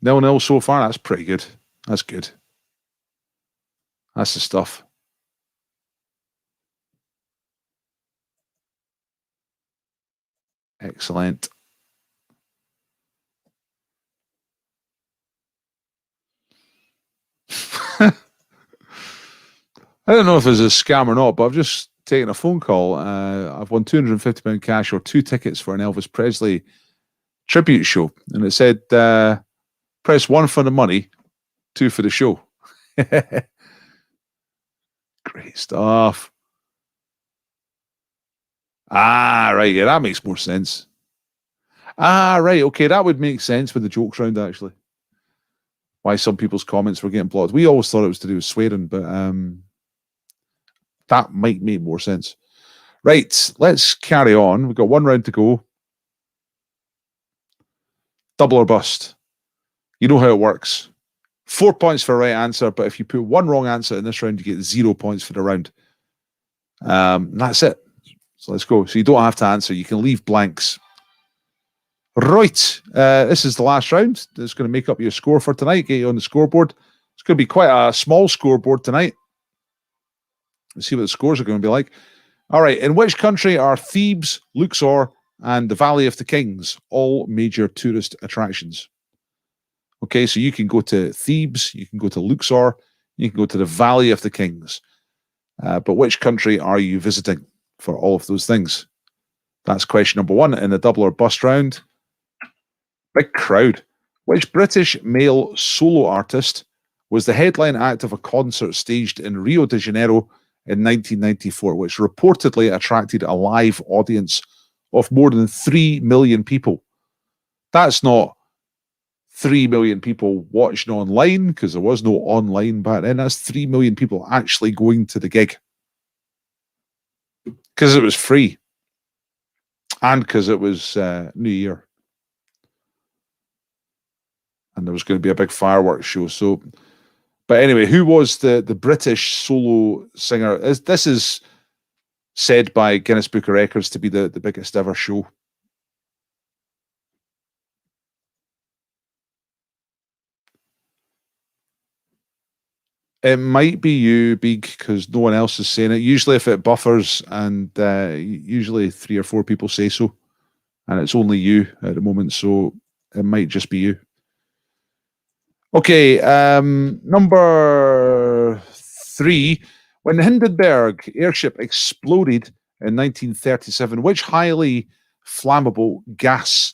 No so far. That's pretty good. That's good. That's the stuff. Excellent. I don't know if it's a scam or not, but I've just taken a phone call. I've won £250 cash or 2 tickets for an Elvis Presley tribute show. And it said, press 1 for the money, 2 for the show. Great stuff. Right. Yeah, that makes more sense. Right. Okay, that would make sense with the jokes round, actually. Why some people's comments were getting blocked. We always thought it was to do with swearing, but that might make more sense. Right, let's carry on. We've got 1 round to go. Double or bust. You know how it works. 4 points for a right answer, but if you put 1 wrong answer in this round, you get 0 points for the round. That's it. So let's go. So you don't have to answer. You can leave blanks. Right. This is the last round. It's going to make up your score for tonight, get you on the scoreboard. It's going to be quite a small scoreboard tonight. Let's see what the scores are going to be like. All right. In which country are Thebes, Luxor, and the Valley of the Kings all major tourist attractions? Okay, so you can go to Thebes, you can go to Luxor, you can go to the Valley of the Kings. But which country are you visiting for all of those things? That's question number 1 in the double or bust round. Big crowd. Which British male solo artist was the headline act of a concert staged in Rio de Janeiro in 1994, which reportedly attracted a live audience of more than 3 million people? That's not 3 million people watching online, because there was no online back then. That's 3 million people actually going to the gig. Because it was free. And because it was New Year. And there was going to be a big fireworks show. So, but anyway, who was the British solo singer? This is said by Guinness Book of Records to be the biggest ever show. It might be you, Big, because no one else is saying it. Usually if it buffers, and usually 3 or 4 people say so, and it's only you at the moment, so it might just be you. Okay, number 3. When the Hindenburg airship exploded in 1937, which highly flammable gas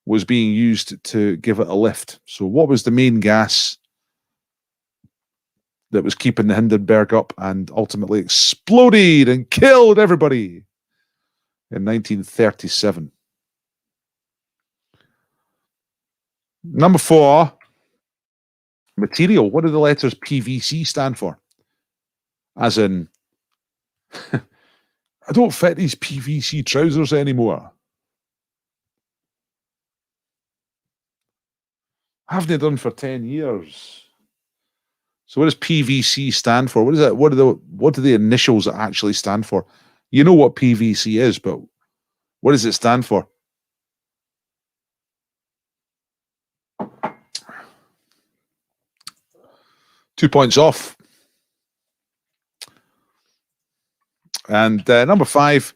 was being used to give it a lift? So what was the main gas that was keeping the Hindenburg up and ultimately exploded and killed everybody in 1937? Number 4, material. What do the letters PVC stand for? As in, I don't fit these PVC trousers anymore. I haven't done for 10 years. So what does PVC stand for? What is that? What do the initials actually stand for? You know what PVC is, but what does it stand for? Two points off. And number 5,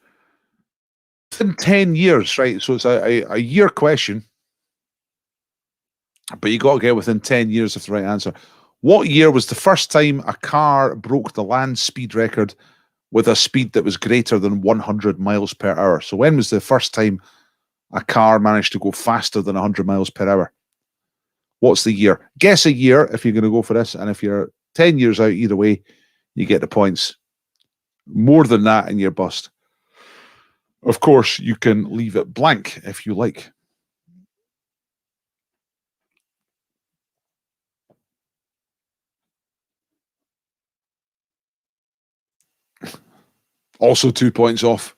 in 10 years, right? So it's a year question. But you got to get within 10 years of the right answer. What year was the first time a car broke the land speed record with a speed that was greater than 100 miles per hour? So when was the first time a car managed to go faster than 100 miles per hour? What's the year? Guess a year if you're going to go for this. And if you're 10 years out, either way, you get the points. More than that, and you're bust. Of course, you can leave it blank if you like. Also 2 points off.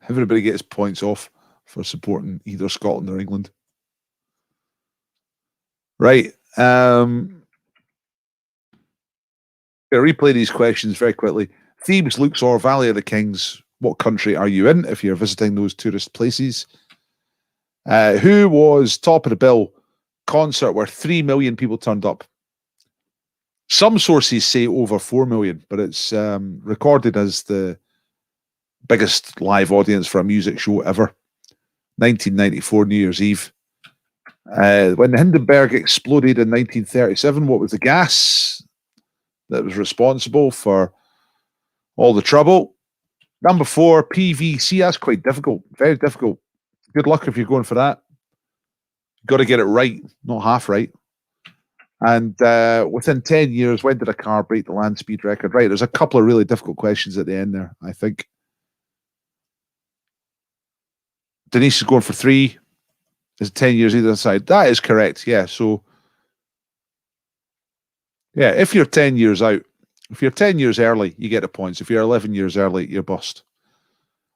Everybody gets points off for supporting either Scotland or England. Right. Gonna replay these questions very quickly. Thebes, Luxor, Valley of the Kings. What country are you in if you're visiting those tourist places? Who was top of the bill concert where 3 million people turned up? Some sources say over 4 million, but it's recorded as the biggest live audience for a music show ever. 1994 New Year's Eve. When the Hindenburg exploded in 1937, what was the gas that was responsible for all the trouble? Number 4, PVC. That's quite difficult. Very difficult. Good luck if you're going for that. You've got to get it right, not half right. And within 10 years, when did a car break the land speed record? Right, there's a couple of really difficult questions at the end there, I think. Denise is going for 3. Is it 10 years either side? That is correct, yeah. So, yeah, if you're 10 years out, if you're 10 years early, you get the points. If you're 11 years early, you're bust.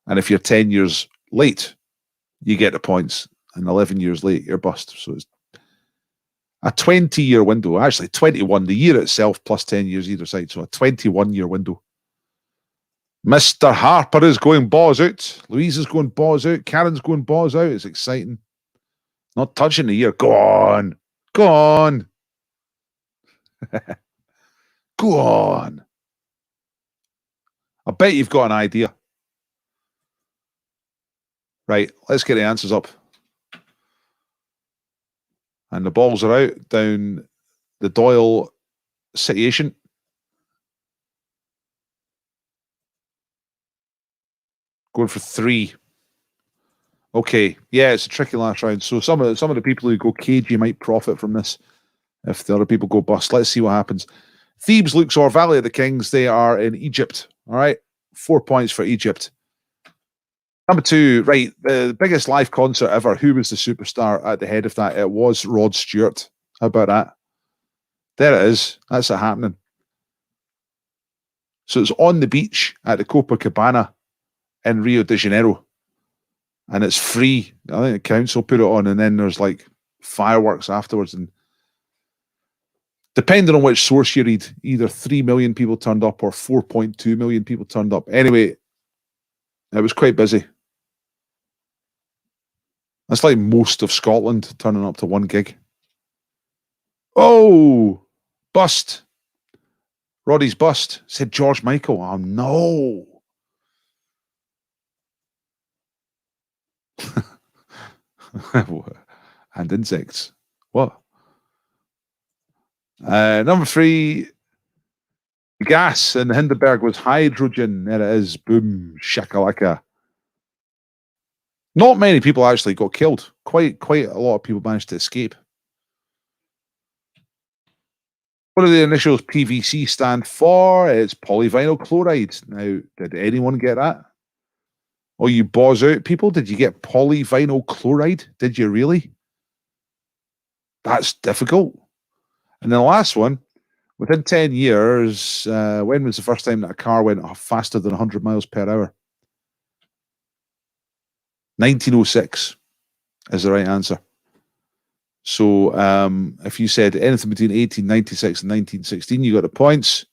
And if you're 10 years late, you get the points. And 11 years late, you're bust. So it's a 20-year window. Actually, 21. The year itself plus 10 years either side. So a 21-year window. Mr. Harper is going balls out. Louise is going balls out. Karen's going balls out. It's exciting. Not touching the year. Go on. Go on. Go on. I bet you've got an idea. Right, let's get the answers up. And the balls are out down the Doyle situation. Going for 3. Okay, yeah, it's a tricky last round. So some of the people who go cagey might profit from this if the other people go bust. Let's see what happens. Thebes, Luxor, Valley of the Kings, they are in Egypt. All right, 4 points for Egypt. Number 2, right, the biggest live concert ever. Who was the superstar at the head of that? It was Rod Stewart. How about that? There it is. That's it happening. So it's on the beach at the Copacabana in Rio de Janeiro. And it's free. I think the council put it on, and then there's like fireworks afterwards. And depending on which source you read, either 3 million people turned up or 4.2 million people turned up. Anyway, it was quite busy. That's like most of Scotland turning up to one gig. Oh, bust. Roddy's bust, said George Michael. Oh, no. And insects. What? Number 3, gas in the Hindenburg was hydrogen. There it is. Boom. Shakalaka. Not many people actually got killed. Quite a lot of people managed to escape. What do the initials PVC stand for? It's polyvinyl chloride. Now, did anyone get that? Oh, you boz out people? Did you get polyvinyl chloride? Did you really? That's difficult. And then the last one, within 10 years, when was the first time that a car went faster than 100 miles per hour? 1906 is the right answer. So if you said anything between 1896 and 1916, you got the points.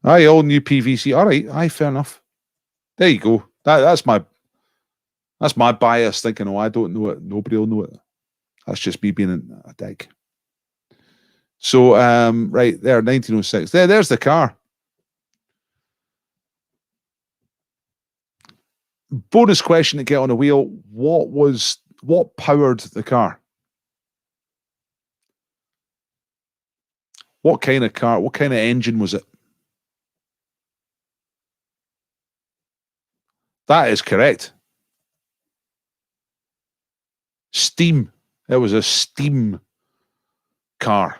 Aye, all new PVC. All right, aye, fair enough. There you go. That's my bias thinking, oh, I don't know it. Nobody will know it. That's just me being a dick. So right there, 1906. There's the car. Bonus question to get on a wheel. What powered the car? What kind of car? What kind of engine was it? That is correct. Steam. It was a steam car.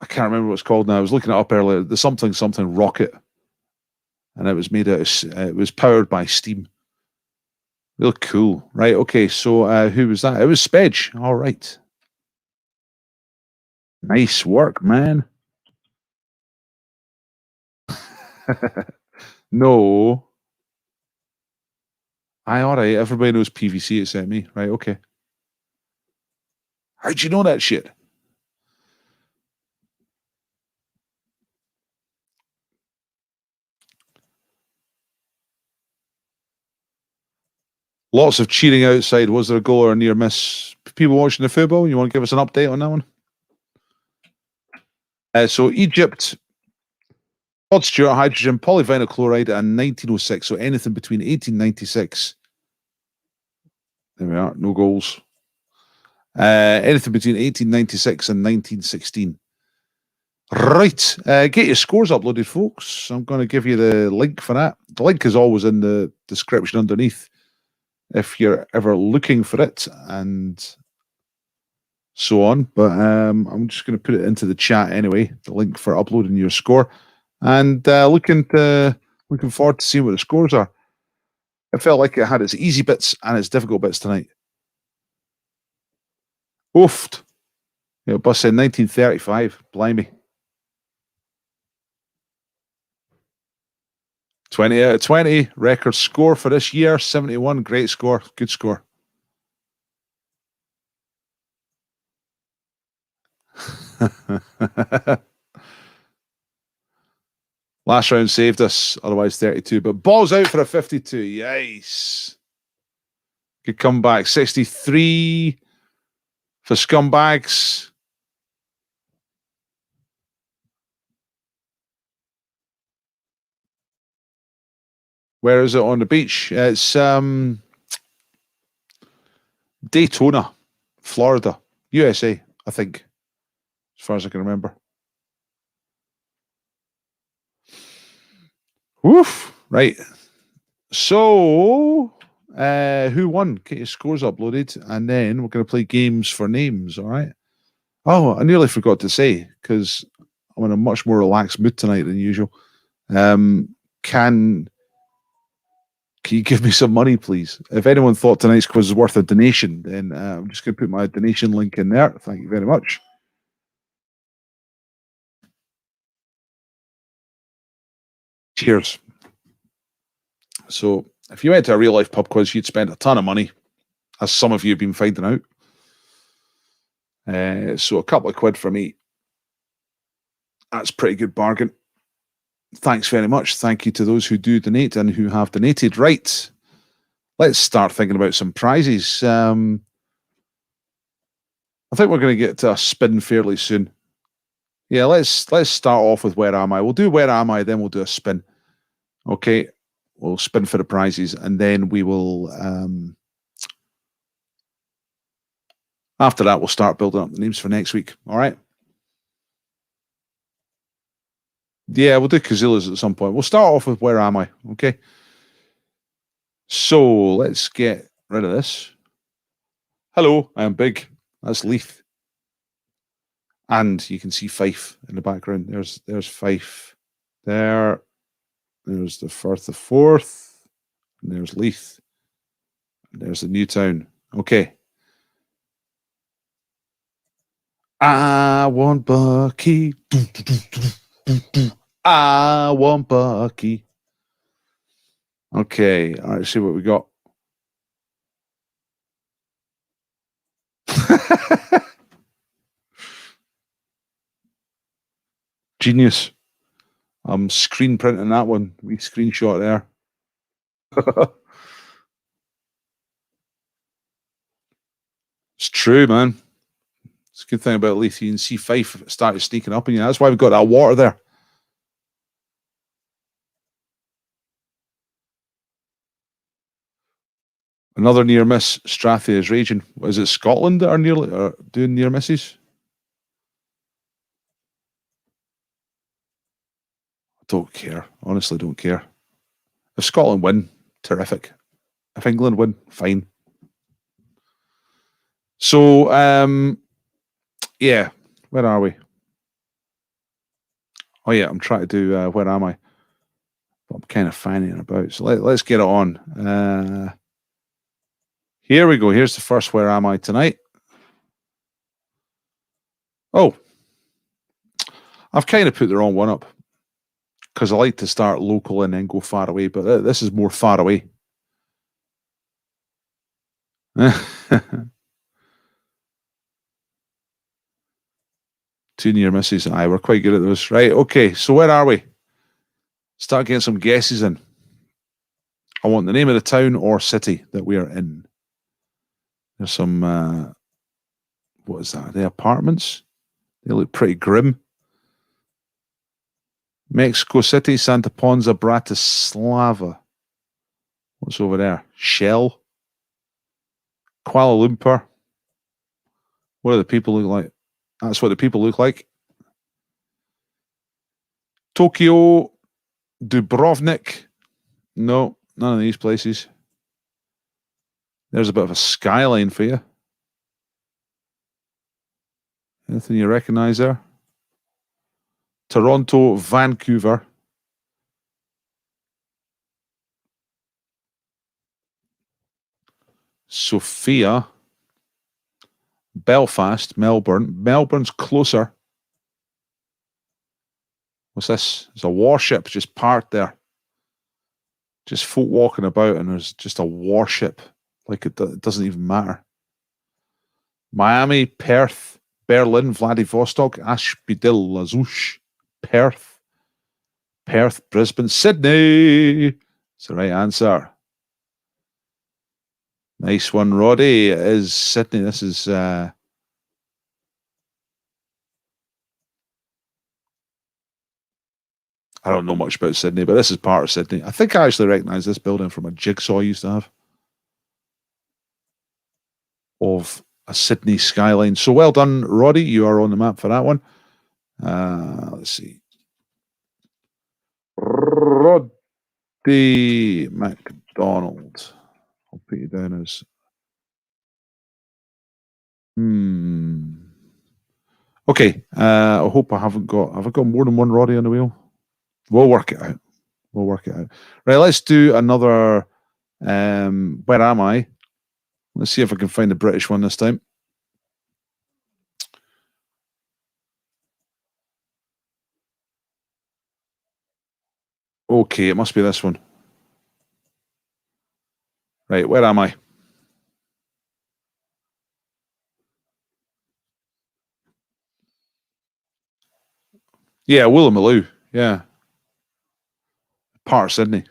I can't remember what it's called now. I was looking it up earlier. The something rocket, and it was made out of. It was powered by steam. Real cool, right? Okay, so who was that? It was Spedge. All right. Nice work, man. No. All right. Everybody knows PVC except me, right? Okay. How'd you know that shit? Lots of cheering outside. Was there a goal or a near miss? People watching the football, you want to give us an update on that one? So Egypt, Rod Stewart, hydrogen, polyvinyl chloride, and 1906. So anything between 1896. There we are. No goals. Anything between 1896 and 1916. Right. Get your scores uploaded, folks. I'm going to give you the link for that. The link is always in the description underneath if you're ever looking for it and so on. But I'm just going to put it into the chat anyway, the link for uploading your score. And looking forward to seeing what the scores are. It felt like it had its easy bits and its difficult bits tonight. Oofed. Yeah, Bus said 1935. Blimey. 20 out of 20. Record score for this year, 71. Great score. Good score. Last round saved us, otherwise 32. But balls out for a 52. Yes. Good comeback. 63 for Scumbags. Where is it on the beach? It's Daytona, Florida, USA, I think, as far as I can remember. Woof. Right. So, who won? Get your scores uploaded, and then we're going to play games for names, all right? Oh, I nearly forgot to say, because I'm in a much more relaxed mood tonight than usual. Can you give me some money, please? If anyone thought tonight's quiz was worth a donation, then I'm just going to put my donation link in there. Thank you very much. Cheers. So, if you went to a real life pub quiz, you'd spend a ton of money, as some of you have been finding out. So, a couple of quid for me. That's a pretty good bargain. Thanks very much. Thank you to those who do donate and who have donated. Right. Let's start thinking about some prizes. I think we're going to get to a spin fairly soon. Yeah, let's start off with Where Am I? We'll do Where Am I, then we'll do a spin. Okay. We'll spin for the prizes, and then we will, after that, we'll start building up the names for next week. All right? Yeah, we'll do Kazilas at some point. We'll start off with Where Am I? Okay. So let's get rid of this. Hello, I am big. That's Leith. And you can see Fife in the background. There's Fife. There's the Firth of Forth. And there's Leith. And there's the new town. Okay. I want Bucky. I want Bucky. Okay, all right, let's see what we got. Genius. I'm screen printing that one. We screenshot there. It's true, man. It's a good thing about Leith. You can see Fife started sneaking up on you. That's why we've got that water there. Another near miss. Strathia is raging. Is it Scotland that are nearly doing near misses? don't care. Honestly, don't care. If Scotland win, terrific. If England win, fine. So, yeah, where are we? Oh yeah, I'm trying to do where am I? But I'm kind of fanning about. So let's get it on. Here we go. Here's the first where am I tonight? Oh, I've kind of put the wrong one up because I like to start local and then go far away, but this is more far away. Two near misses. Aye, we're quite good at those. Right, okay, so where are we? Start getting some guesses in. I want the name of the town or city that we are in. There's some, what is that? The apartments? They look pretty grim. Mexico City, Santa Ponza, Bratislava. What's over there? Shell. Kuala Lumpur. What do the people look like? That's what the people look like. Tokyo, Dubrovnik. No, none of these places. There's a bit of a skyline for you. Anything you recognize there? Toronto, Vancouver. Sofia. Belfast, Melbourne. Melbourne's closer. What's this? There's a warship just parked there. Just folk walking about, and there's just a warship. Like it doesn't even matter. Miami, Perth, Berlin, Vladivostok, Ashby-de-la-Zouch, Perth, Brisbane, Sydney. It's the right answer. Nice one, Roddy. It is Sydney. This is I don't know much about Sydney, but this is part of Sydney. I think I actually recognise this building from a jigsaw I used to have of a Sydney skyline. So well done, Roddy. You are on the map for that one. Let's see. Roddy McDonald. I'll put you down as... Okay. I hope I haven't got... Have I got more than one Roddy on the wheel? We'll work it out. Right, let's do another... where am I? Let's see if I can find the British one this time. Okay, it must be this one. Right, where am I? Yeah, Woolloomooloo. Yeah. Part of Sydney.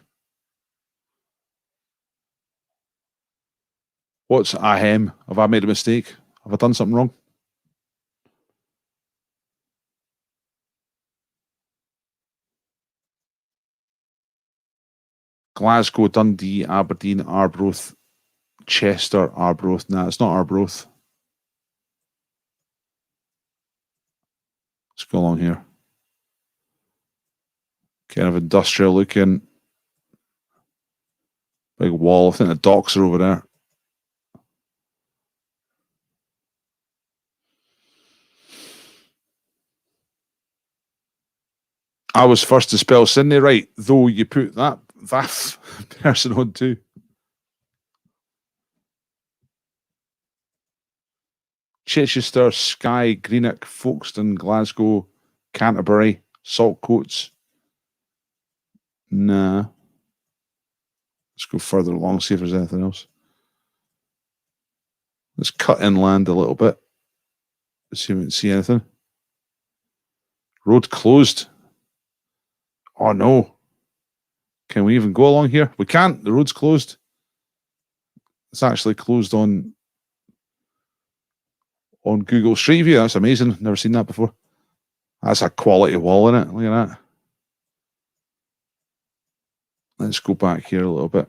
What's ahem? Have I made a mistake? Have I done something wrong? Glasgow, Dundee, Aberdeen, Arbroath, Chester, Arbroath. Nah, it's not Arbroath. Let's go along here. Kind of industrial looking. Big wall. I think the docks are over there. I was first to spell Sydney right, though you put that person on too. Chichester, Skye, Greenock, Folkestone, Glasgow, Canterbury, Saltcoats. Nah. Let's go further along, see if there's anything else. Let's cut inland a little bit. Let's see if we can see anything. Road closed. Oh no. Can we even go along here? We can't. The road's closed. It's actually closed on Google Street View. That's amazing. Never seen that before. That's a quality wall in it. Look at that. Let's go back here a little bit.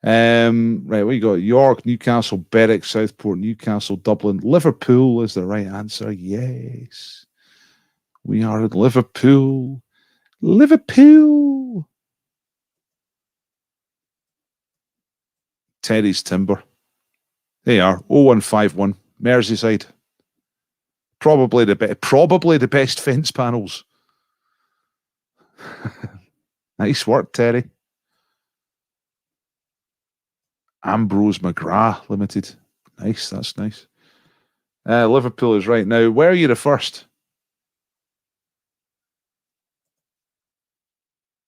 Right, what you got? York, Newcastle, Berwick, Southport, Newcastle, Dublin. Liverpool is the right answer. Yes. We are in Liverpool. Liverpool. Terry's Timber. They are 0151 Merseyside. Probably the best fence panels. Nice work, Terry. Ambrose McGrath Limited. Nice, that's nice. Liverpool is right. Now, where are you the first?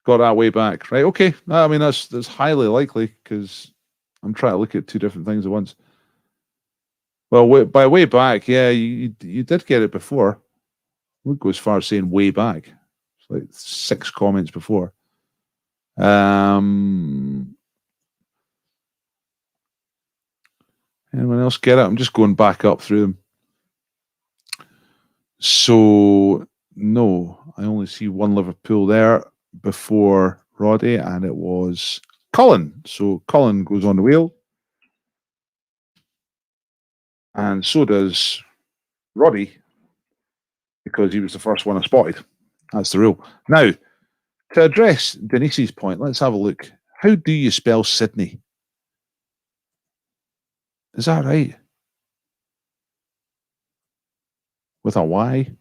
Got that way back, right? Okay. I mean, that's highly likely because I'm trying to look at two different things at once. Well, by way back, yeah, you did get it before. We'll go as far as saying way back. It's like 6 comments before. Anyone else get it? I'm just going back up through them. So, no, I only see one Liverpool there before Roddy, and it was Colin. So, Colin goes on the wheel. And so does Roddy, because he was the first one I spotted. That's the rule. Now, to address Denise's point, let's have a look. How do you spell Sydney? Is that right? With a Y?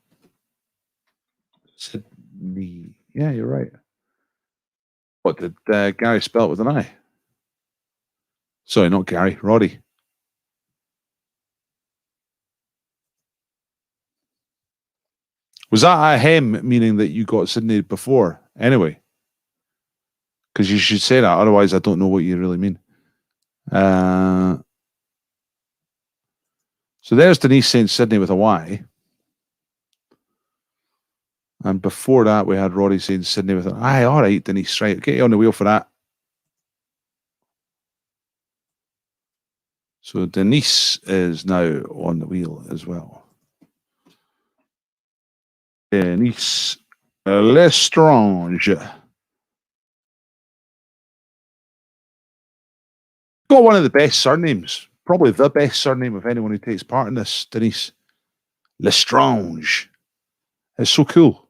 Sydney. Yeah, you're right. What did Gary spell it with an I? Sorry, not Gary, Roddy. Was that a hem, meaning that you got Sydney before? Anyway, because you should say that, otherwise I don't know what you really mean. So there's Denise saying Sydney with a Y. And before that, we had Roddy saying Sydney with an I. All right, Denise, right. Get you on the wheel for that. So Denise is now on the wheel as well. Denise Lestrange. Got one of the best surnames. Probably the best surname of anyone who takes part in this, Denise. Lestrange. It's so cool.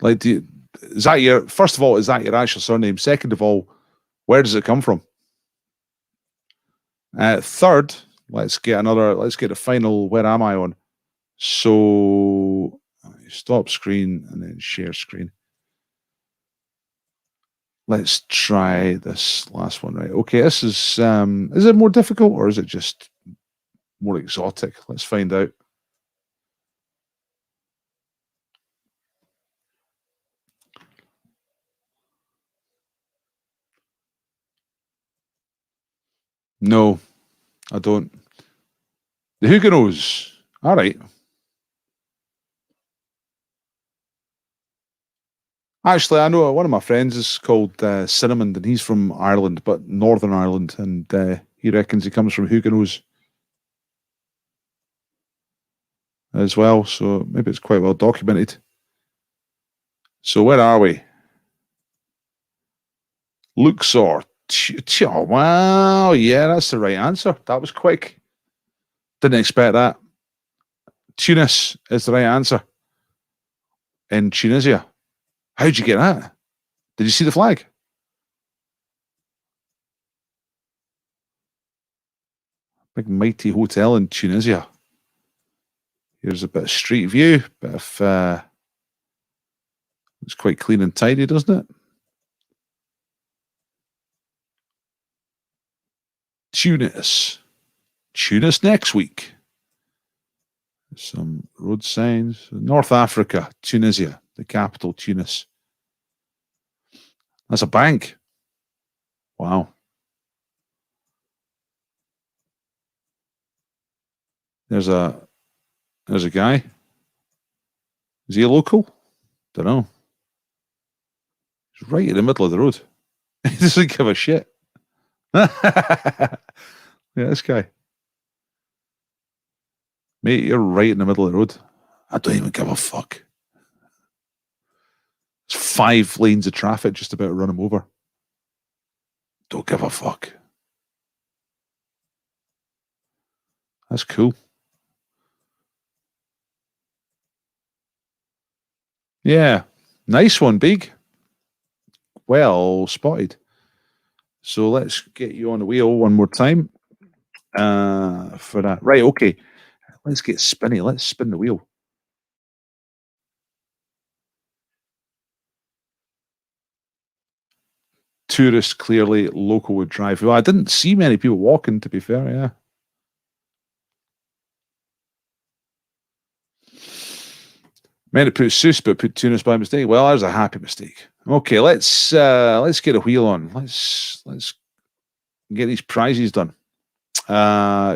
Like, is that your, first of all, is that your actual surname? Second of all, where does it come from? Third, let's get the final, where am I on? So, stop screen and then share screen. Let's try this last one, right? Okay, this is it more difficult or is it just more exotic? Let's find out. No, I don't. The Huguenots. All right. Actually, I know one of my friends is called Cinnamon, and he's from Ireland, but Northern Ireland, and he reckons he comes from Huguenots as well. So maybe it's quite well documented. So where are we? Luxor. Wow, yeah, that's the right answer. That was quick. Didn't expect that. Tunis is the right answer. In Tunisia. How'd you get that? Did you see the flag? Big mighty hotel in Tunisia. Here's a bit of street view. Bit of it's quite clean and tidy, doesn't it? Tunis. Tunis next week. Some road signs. North Africa, Tunisia, the capital, Tunis. That's a bank. Wow. There's a guy. Is he a local? Don't know. He's right in the middle of the road. He doesn't give a shit. Yeah, this guy. Mate, you're right in the middle of the road. I don't even give a fuck. It's 5 lanes of traffic just about to run him over. Don't give a fuck. That's cool. Yeah. Nice one, Big. Well spotted. So let's get you on the wheel one more time. For that. Right, okay. Let's get spinny. Let's spin the wheel. Tourist, clearly, local would drive. Well, I didn't see many people walking, to be fair, yeah. Meant to put Seuss, but put Tunis by mistake. Well, that was a happy mistake. Okay, let's get a wheel on. Let's get these prizes done.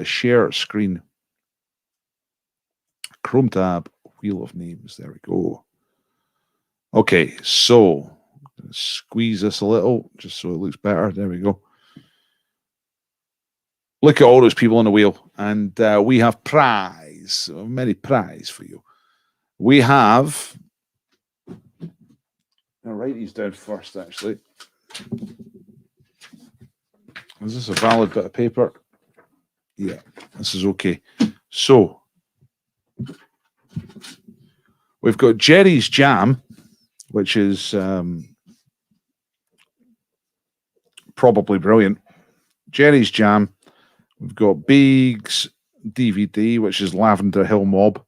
Share screen. Chrome tab, wheel of names. There we go. Okay, so squeeze this a little just so it looks better. There we go. Look at all those people on the wheel, and we have prize. Many prize for you. We have. I'll write these down first, actually. Is this a valid bit of paper? Yeah, this is okay. So, we've got Jerry's Jam, which is probably brilliant. Jerry's Jam. We've got Big's DVD, which is Lavender Hill Mob.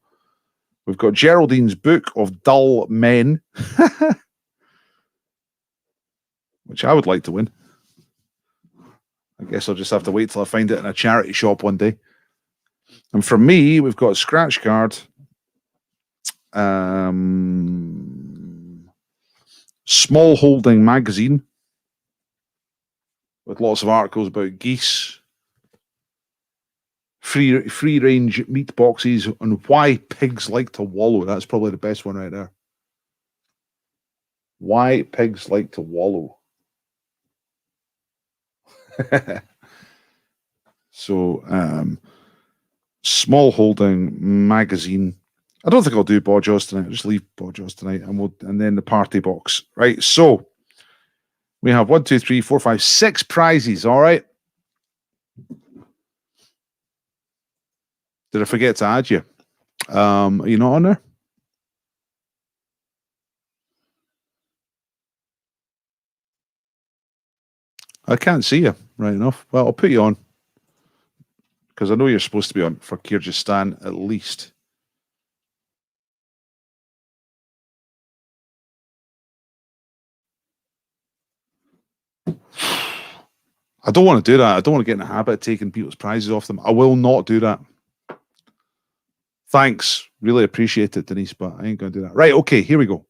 We've got Geraldine's Book of Dull Men, which I would like to win. I guess I'll just have to wait till I find it in a charity shop one day. And for me, we've got a scratch card. Small Holding magazine with lots of articles about geese. Free range meat boxes on why pigs like to wallow. That's probably the best one right there. Why pigs like to wallow. So, Small Holding magazine. I don't think I'll do Bodjaws tonight. I'll just leave Bodjaws tonight, and then the party box. Right. So we have 1, 2, 3, 4, 5, 6 prizes. All right. Did I forget to add you? Are you not on there? I can't see you right enough. Well, I'll put you on because I know you're supposed to be on for Kyrgyzstan at least. I don't want to do that. I don't want to get in the habit of taking people's prizes off them. I will not do that. Thanks. Really appreciate it, Denise, but I ain't going to do that. Right, okay, here we go.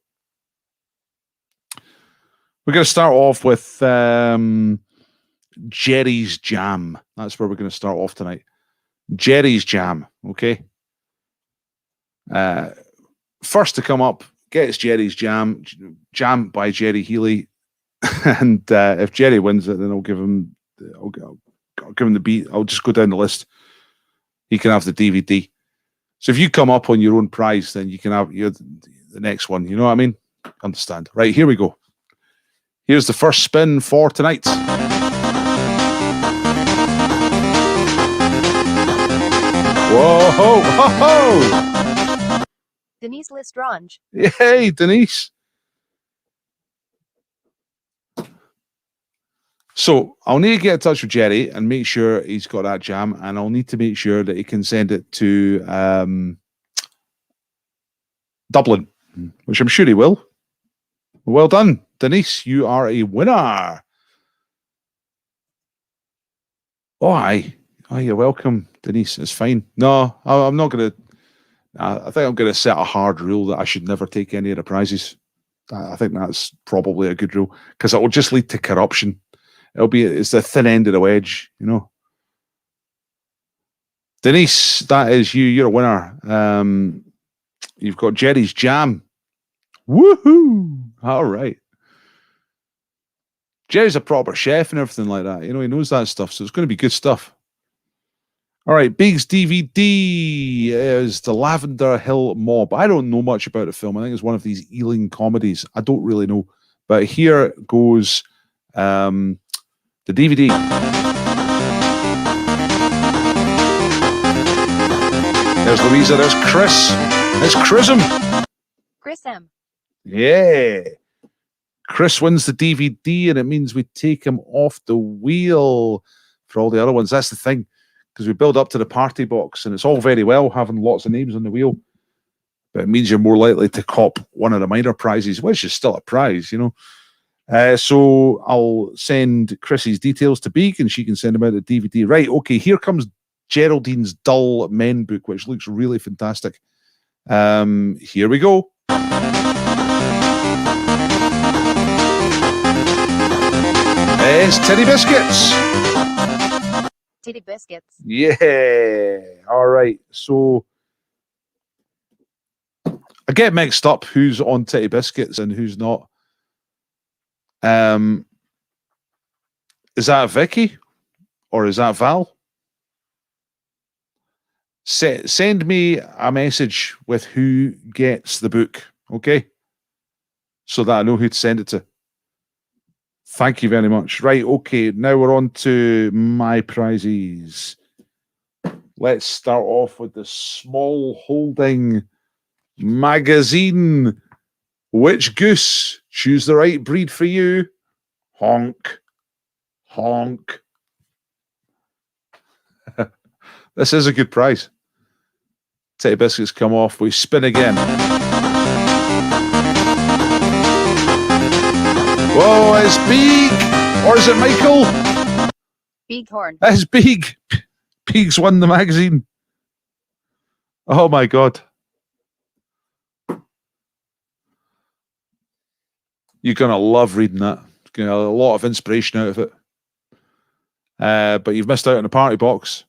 We're going to start off with Jerry's Jam. That's where we're going to start off tonight. Jerry's Jam, okay? First to come up, gets Jerry's Jam. Jam by Jerry Healy. And if Jerry wins it, then I'll give him the beat. I'll just go down the list. He can have the DVD. So if you come up on your own prize, then you can have the next one. You know what I mean? Understand. Right, here we go. Here's the first spin for tonight. Whoa, ho, ho, ho. Denise Lestrange. Hey, Denise. So I'll need to get in touch with Jerry and make sure he's got that jam, and I'll need to make sure that he can send it to Dublin, which I'm sure he will. Well done, Denise. You are a winner. Oh, aye. Oh, you're welcome, Denise. It's fine. No, I'm not going to. I think I'm going to set a hard rule that I should never take any of the prizes. I think that's probably a good rule because it will just lead to corruption. It's the thin end of the wedge, you know. Denise, that is you. You're a winner. You've got Jerry's Jam. Woohoo! All right. Jerry's a proper chef and everything like that. You know, he knows that stuff, so it's going to be good stuff. All right, Big's DVD is The Lavender Hill Mob. I don't know much about the film. I think it's one of these Ealing comedies. I don't really know. But here goes the DVD. There's Louisa. There's Chris. There's Chrism. Chris M. Yeah. Chris wins the DVD, and it means we take him off the wheel for all the other ones. That's the thing, because we build up to the party box, and it's all very well having lots of names on the wheel, but it means you're more likely to cop one of the minor prizes, which is still a prize, you know. So I'll send Chrissy's details to Beak, and she can send him out a DVD. Right, okay, here comes Geraldine's Dull Men book, which looks really fantastic. Here we go. It's Teddy Biscuits. Titty biscuits. Yeah. All right. So I get mixed up who's on Titty Biscuits and who's not. Is that Vicky or is that Val? Send me a message with who gets the book, okay? So that I know who to send it to. Thank you very much. Right, okay, now we're on to my prizes. Let's start off with the small holding magazine. Which goose? Choose the right breed for you. Honk. Honk. This is a good prize. Teddy Biscuits come off. We spin again. Whoa, it's Beak! Or is it Michael? Bighorn. It's Beak. Beak's won the magazine. Oh my God. You're going to love reading that. It's going to have a lot of inspiration out of it. But you've missed out on the party box.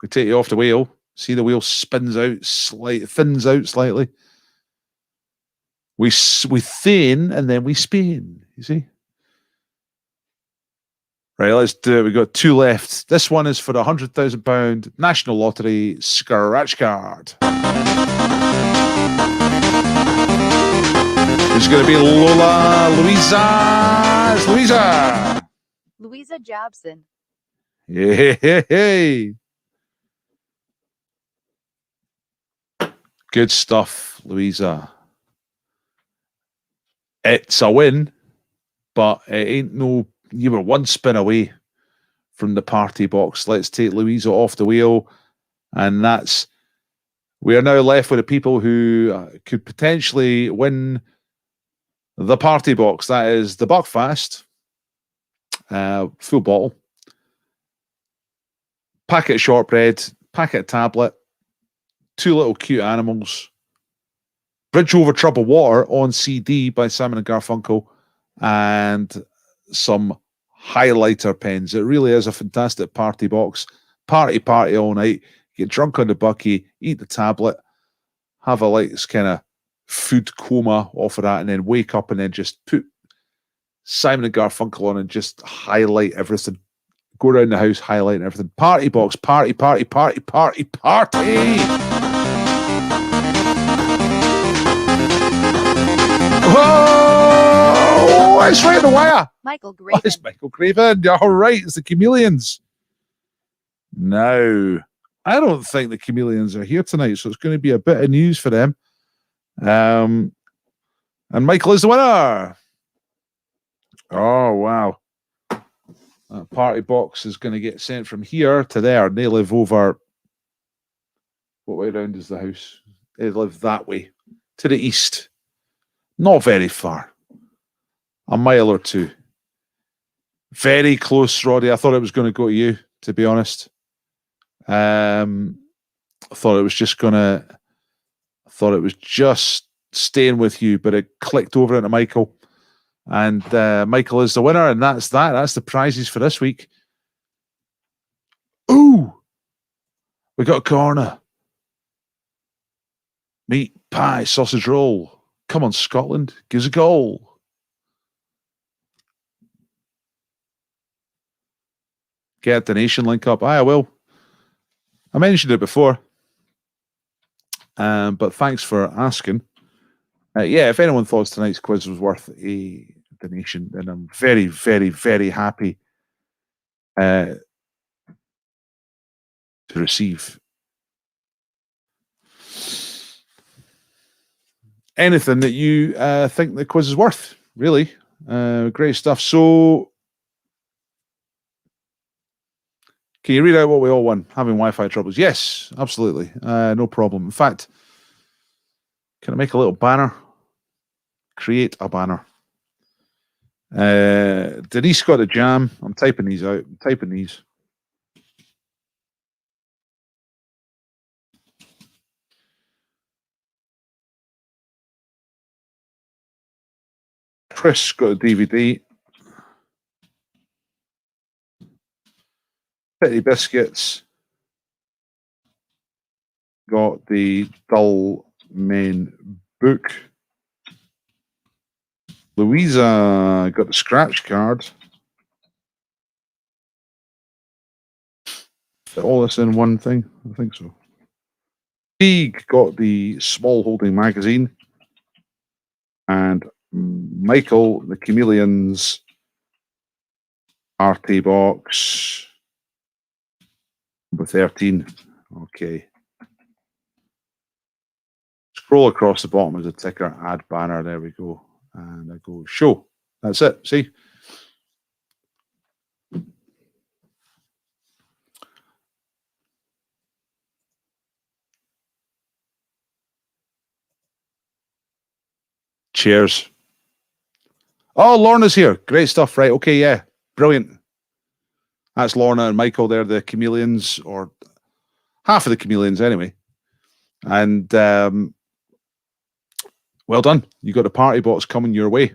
We take you off the wheel. See the wheel spins out, thins out slightly. We thin and then we spin. You see? Right, let's do it. We've got two left. This one is for the £100,000 National Lottery scratch card. Who's going to be Lola? Louisa? It's Louisa. Louisa Jobson. Hey. Good stuff, Louisa. It's a win, but it ain't no. You were one spin away from the party box. Let's take Louisa off the wheel, and we are now left with the people who could potentially win the party box. That is the Buckfast full bottle, packet of shortbread, packet of tablet, two little cute animals, Bridge Over Troubled Water on CD by Simon and Garfunkel, and some highlighter pens. It really is a fantastic party box. Party all night. Get drunk on the bucky, eat the tablet, have a kind of food coma off of that, and then wake up and then just put Simon and Garfunkel on and just highlight everything. Go around the house highlighting everything. Party box, party. Whoa! It's right in the wire. Michael Graven. Oh, it's Michael Graven. You're all right. It's the Chameleons. No, I don't think the Chameleons are here tonight, so it's going to be a bit of news for them. And Michael is the winner. Oh, wow. That party box is going to get sent from here to there. They live over... What way around is the house? They live that way. To the east. Not very far. A mile or two. Very close, Roddy. I thought it was going to go to you, to be honest. I thought it was just staying with you, but it clicked over into Michael. And Michael is the winner, and that's that. That's the prizes for this week. Ooh! We got a corner. Meat, pie, sausage roll. Come on, Scotland. Give us a goal. Get a donation link up. I will. I mentioned it before. But thanks for asking. Yeah, if anyone thought tonight's quiz was worth a donation, then I'm very, very, very happy to receive anything that you think the quiz is worth, really. Great stuff. So, can you read out what we all won? Having Wi-Fi troubles? Yes, absolutely. No problem. In fact, can I make a little banner? Create a banner. Denise got a jam. I'm typing these out. I'm typing these. Chris got a DVD. Petty Biscuits got the Dull Men book. Louisa got the scratch card. Fit all this in one thing? I think so. Teague got the Small Holding magazine. And Michael, the Chameleons RT box. Number 13. Okay. Scroll across the bottom as a ticker, add banner. There we go. And I go show. That's it. See? Cheers. Oh, Lorna's here. Great stuff. Right. Okay. Yeah. Brilliant. That's Lorna and Michael. They're the Chameleons, or half of the Chameleons anyway. And well done. You got a party box coming your way.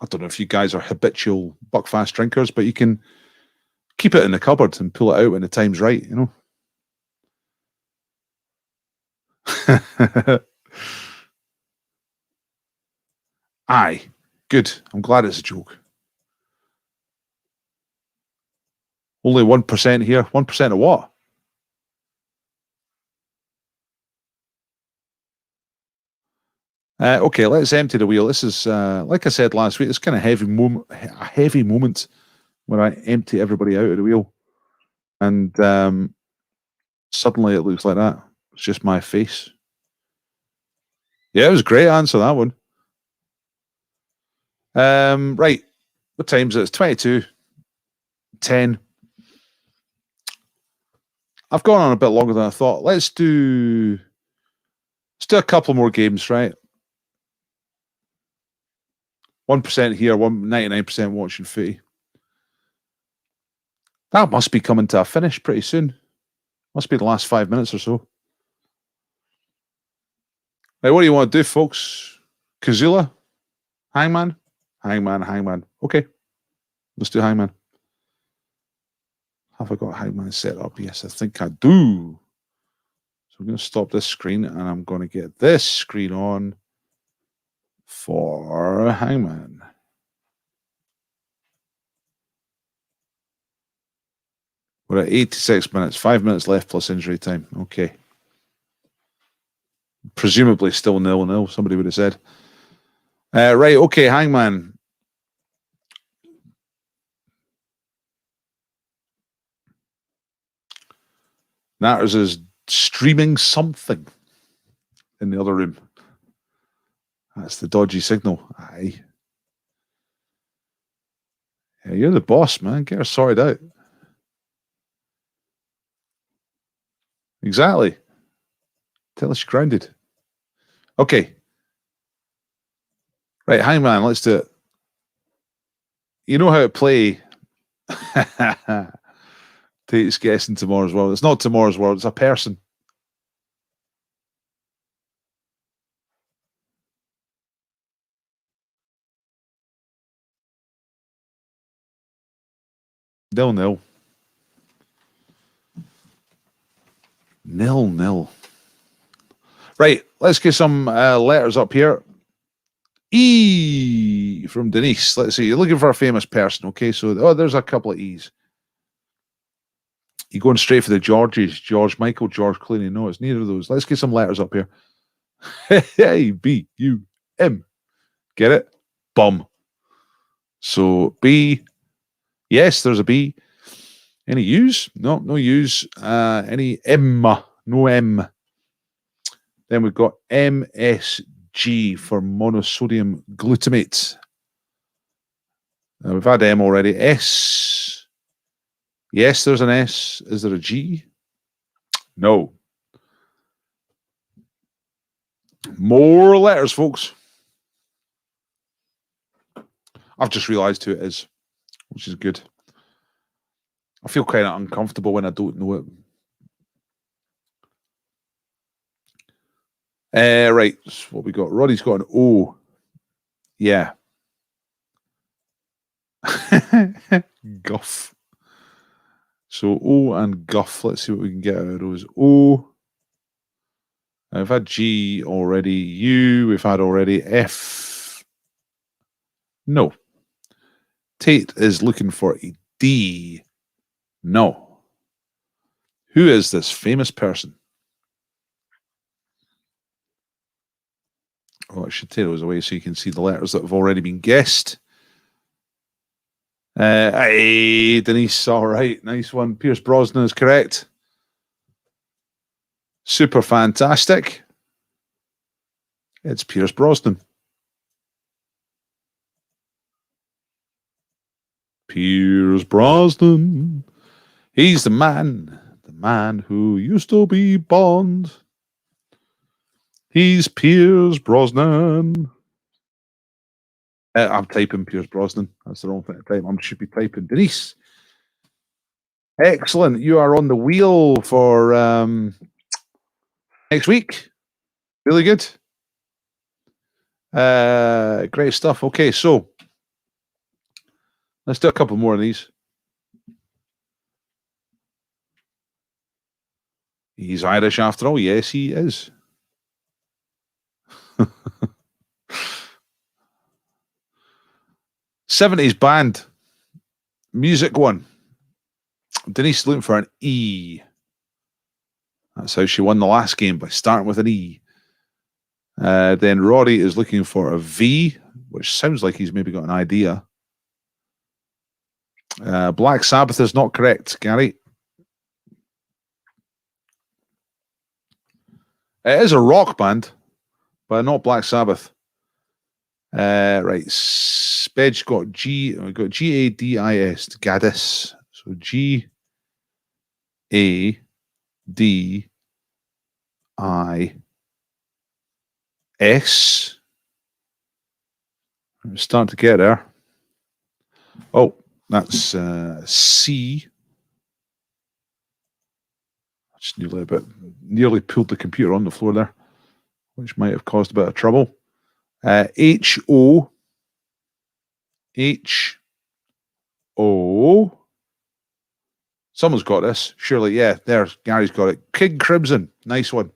I don't know if you guys are habitual Buckfast drinkers, but you can keep it in the cupboard and pull it out when the time's right, you know. Aye. Good. I'm glad it's a joke. Only 1% here. 1% of what? Okay, let's empty the wheel. This is, like I said last week, it's kind of a heavy moment when I empty everybody out of the wheel. And suddenly it looks like that. It's just my face. Yeah, it was a great answer, that one. Right. What time is it? It's 22:10. I've gone on a bit longer than I thought. Let's do a couple more games, right? 1% here, 99% watching footy. That must be coming to a finish pretty soon. Must be the last 5 minutes or so. Right, what do you want to do, folks? Kazula? Hangman? Hangman. Okay. Let's do Hangman. Have I got Hangman set up? Yes, I think I do. So I'm going to stop this screen and I'm going to get this screen on for Hangman. We're at 86 minutes, 5 minutes left plus injury time. Okay. Presumably still 0-0, somebody would have said. Right, okay, Hangman. Natters is streaming something in the other room. That's the dodgy signal. Aye. Yeah, you're the boss, man. Get her sorted out. Exactly. Tell us you're grounded. Okay. Right, Hangman, let's do it. You know how to play Tate's guess in Tomorrow's World. It's not Tomorrow's World, it's a person. Nil. 0-0. Right, let's get some letters up here. E from Denise. Let's see. You're looking for a famous person. Okay, so there's a couple of E's. You're going straight for the Georges. George Michael, George Clooney. No, it's neither of those. Let's get some letters up here. Hey, B-U-M. Get it? Bum. So B. Yes, there's a B. Any U's? No U's. Any M? No M. Then we've got MSG for monosodium glutamate. We've had M already. S. Yes, there's an S. Is there a G? No. More letters, folks. I've just realised who it is, which is good. I feel kind of uncomfortable when I don't know it. Right, so what we got? Roddy's got an O. Yeah. Guff. So O and Guff. Let's see what we can get out of those. O. We've had G already. U. We've had already. F. No. Tate is looking for a D. No. Who is this famous person? Oh, I should take those away so you can see the letters that have already been guessed. Hey, Denise, all right. Nice one. Pierce Brosnan is correct. Super fantastic. It's Pierce Brosnan. Pierce Brosnan. He's the man who used to be Bond. He's Pierce Brosnan. I'm typing Pierce Brosnan. That's the wrong thing to type. I should be typing Denise. Excellent. You are on the wheel for next week. Really good. Great stuff. Okay, so let's do a couple more of these. He's Irish after all. Yes, he is. 70s band. Music one. Denise looking for an E. That's how she won the last game, by starting with an E. Then Roddy is looking for a V, which sounds like he's maybe got an idea. Black Sabbath is not correct, Gary. It is a rock band, but not Black Sabbath. Right, Spedge got G. We got G-A-D-I-S, Gaddis. So G-A-D-I-S. I'm starting to get there. Oh, that's C. I just nearly pulled the computer on the floor there, which might have caused a bit of trouble. H-O. H-O. Someone's got this. Surely, yeah. There, Gary's got it. King Crimson. Nice one.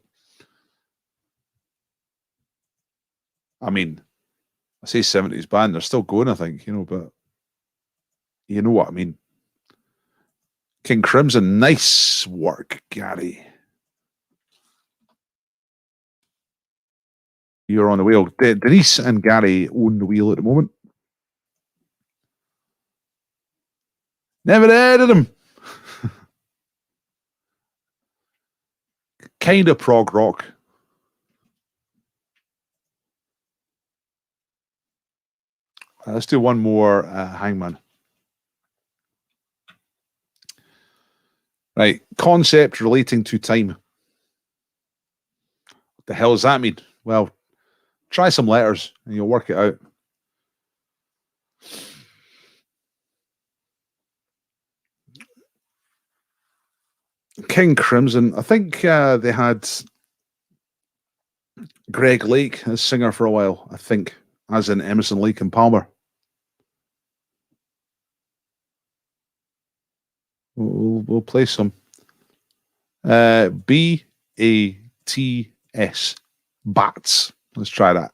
I mean, I say 70s band. They're still going, I think, but you know what I mean. King Crimson. Nice work, Gary. You're on the wheel. Denise and Gary own the wheel at the moment. Never heard of them. Kind of prog rock. Let's do one more Hangman. Right. Concept relating to time. What the hell does that mean? Well, try some letters and you'll work it out. King Crimson. I think they had Greg Lake as singer for a while, I think, as in Emerson, Lake and Palmer. We'll play some. B-A-T-S. Bats. Let's try that.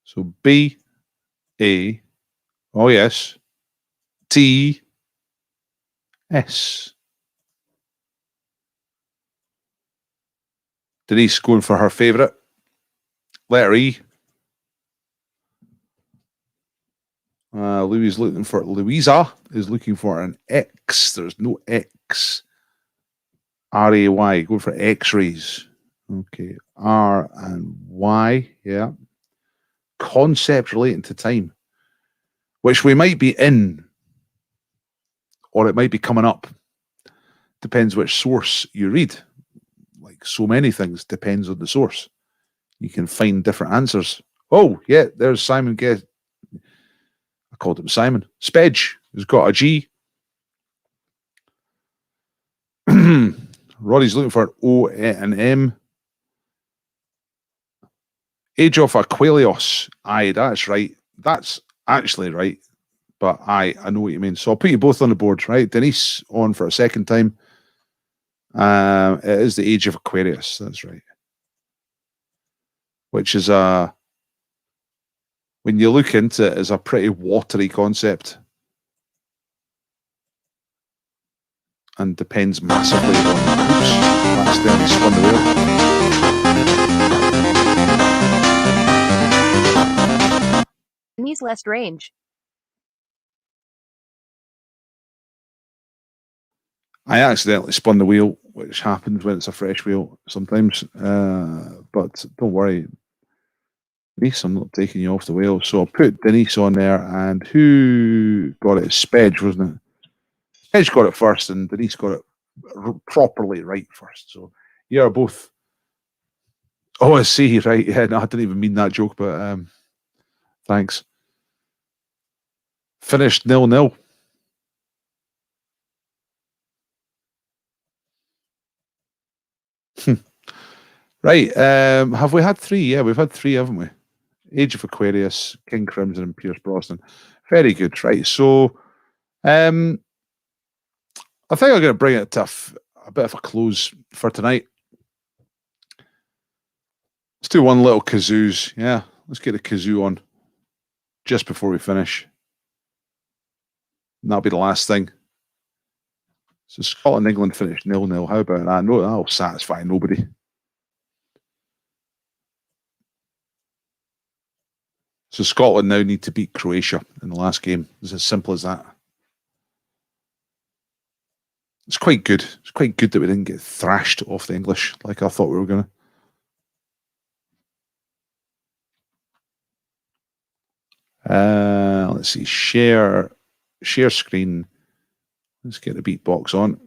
So B-A, oh yes, T-S. Denise going for her favourite. Letter E. Louisa is looking for an X. There's no X. R-A-Y. Going for X-rays. Okay, R and Y, yeah. Concept relating to time, which we might be in, or it might be coming up. Depends which source you read. Like so many things, depends on the source. You can find different answers. Oh, yeah, there's Simon. I called him Simon. Spedge has got a G. Roddy's looking for an O and M. Age of Aquilios. Aye, that's right. That's actually right. But I know what you mean. So I'll put you both on the board, right? Denise on for a second time. It is the Age of Aquarius. That's right. Which is when you look into it, is a pretty watery concept. And depends massively on. Oops, accidentally spun the wheel. Needs less range. I accidentally spun the wheel, which happens when it's a fresh wheel sometimes. But don't worry, Denise, I'm not taking you off the wheel. So I'll put Denise on there. And who got it? Spedge, wasn't it? Spedge got it first, and Denise got it properly right first. So you're both. Oh, I see. Right. Yeah, no, I didn't even mean that joke, but thanks. Finished 0-0. Right. Have we had three? Yeah, we've had three, haven't we? Age of Aquarius, King Crimson, and Pierce Brosnan. Very good. Right. So I think I'm going to bring it to a bit of a close for tonight. Let's do one little kazoos. Yeah, let's get a kazoo on just before we finish. And that'll be the last thing. So Scotland, England finished 0-0. How about that? No, that'll satisfy nobody. So Scotland now need to beat Croatia in the last game. It's as simple as that. It's quite good. It's quite good that we didn't get thrashed off the English like I thought we were going to. Let's see. Share screen. Let's get the beatbox on.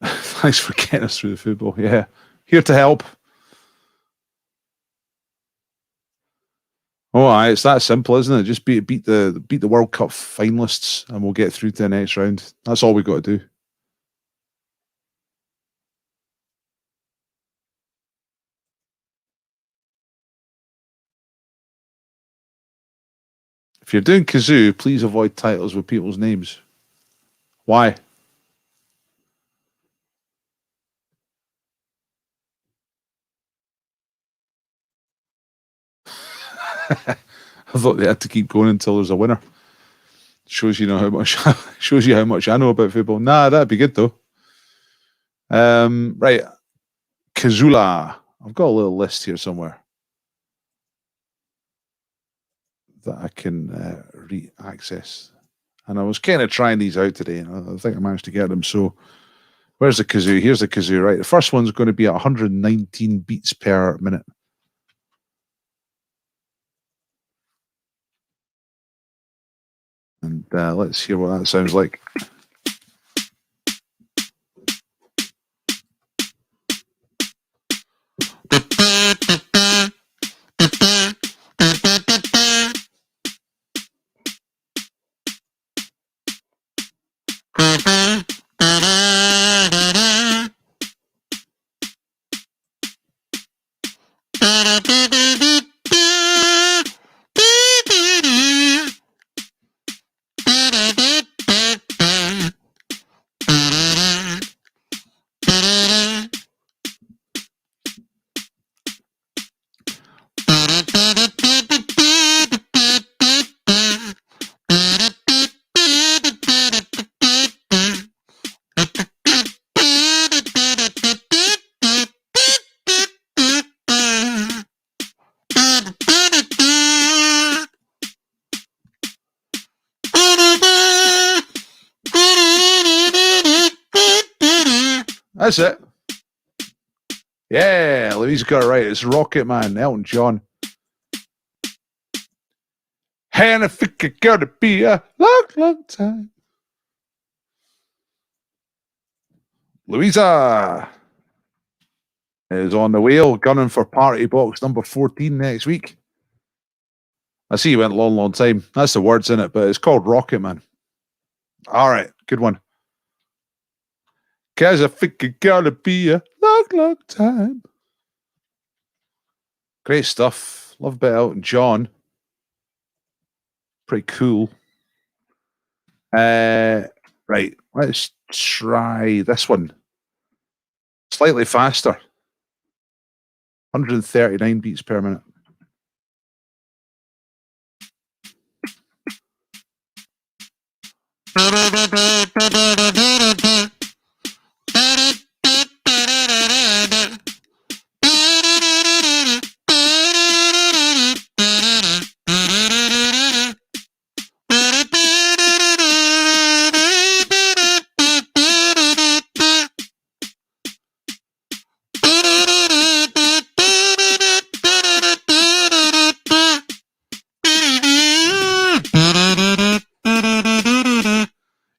Thanks for getting us through the football. Yeah, here to help. Oh, it's that simple, isn't it? Just beat the World Cup finalists, and we'll get through to the next round. That's all we got to do. If you're doing kazoo, please avoid titles with people's names. Why? I thought they had to keep going until there's a winner. Shows you how much I know about football. Nah, that'd be good though. Right, Kazula. I've got a little list here somewhere that I can re-access, and I was kind of trying these out today, and I think I managed to get them. So, where's the kazoo? Here's the kazoo. Right, the first one's going to be 119 beats per minute. And let's hear what that sounds like. That's it. Yeah, Louise got it right. It's Rocket Man, Elton John. And I think it's gonna be a long, long time. Louisa is on the wheel, gunning for party box number 14 next week. I see you went a long, long time. That's the words in it, but it's called Rocket Man. All right, good one. Cause I think it's gonna be a long, long time. Great stuff. Love a bit of Elton John. Pretty cool. Right, let's try this one. Slightly faster. 139 beats per minute.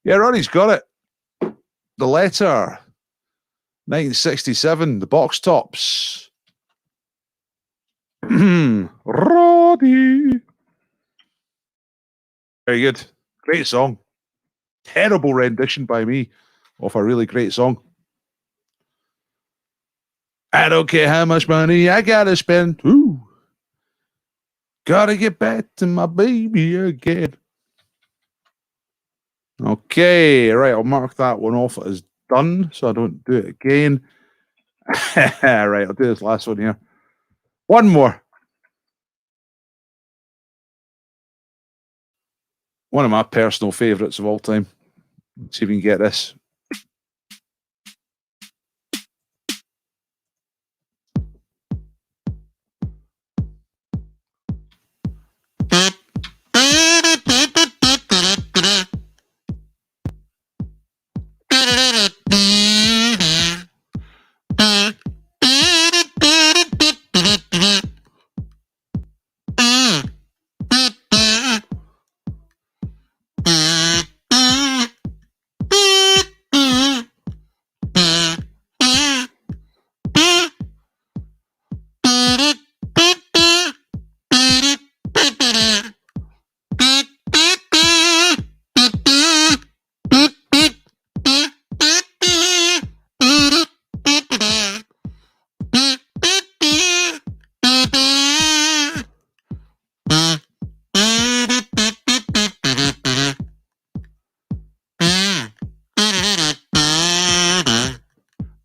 Yeah, Ronnie's got it. The Letter, 1967, the Box Tops. Roddy. Very good. Great song. Terrible rendition by me of a really great song. I don't care how much money I gotta spend. Ooh. Gotta get back to my baby again. Okay, right, I'll mark that one off as done so I don't do it again. Right, I'll do this last one here. One more. One of my personal favourites of all time. Let's see if we can get this.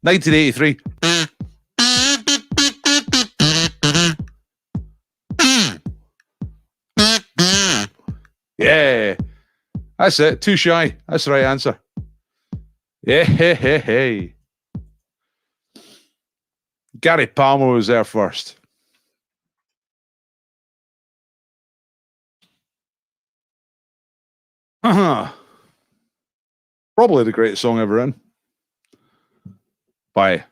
$1983. Yeah, that's it. Too shy. That's the right answer. Yeah, hey. Gary Palmer was there first. Probably the greatest song ever written by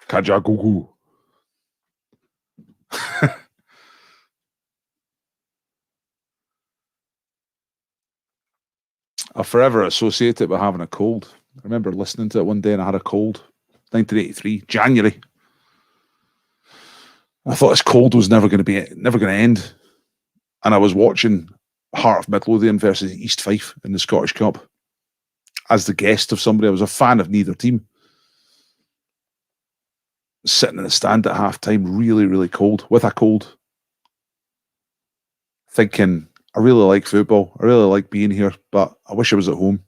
Kajagoogoo. I forever associate it with having a cold. I remember listening to it one day and I had a cold. 1983, January. I thought this cold was never going to end. And I was watching Heart of Midlothian versus East Fife in the Scottish Cup as the guest of somebody. I was a fan of neither team. Sitting in the stand at half time, really, really cold, with a cold. Thinking, I really like football. I really like being here, but I wish I was at home.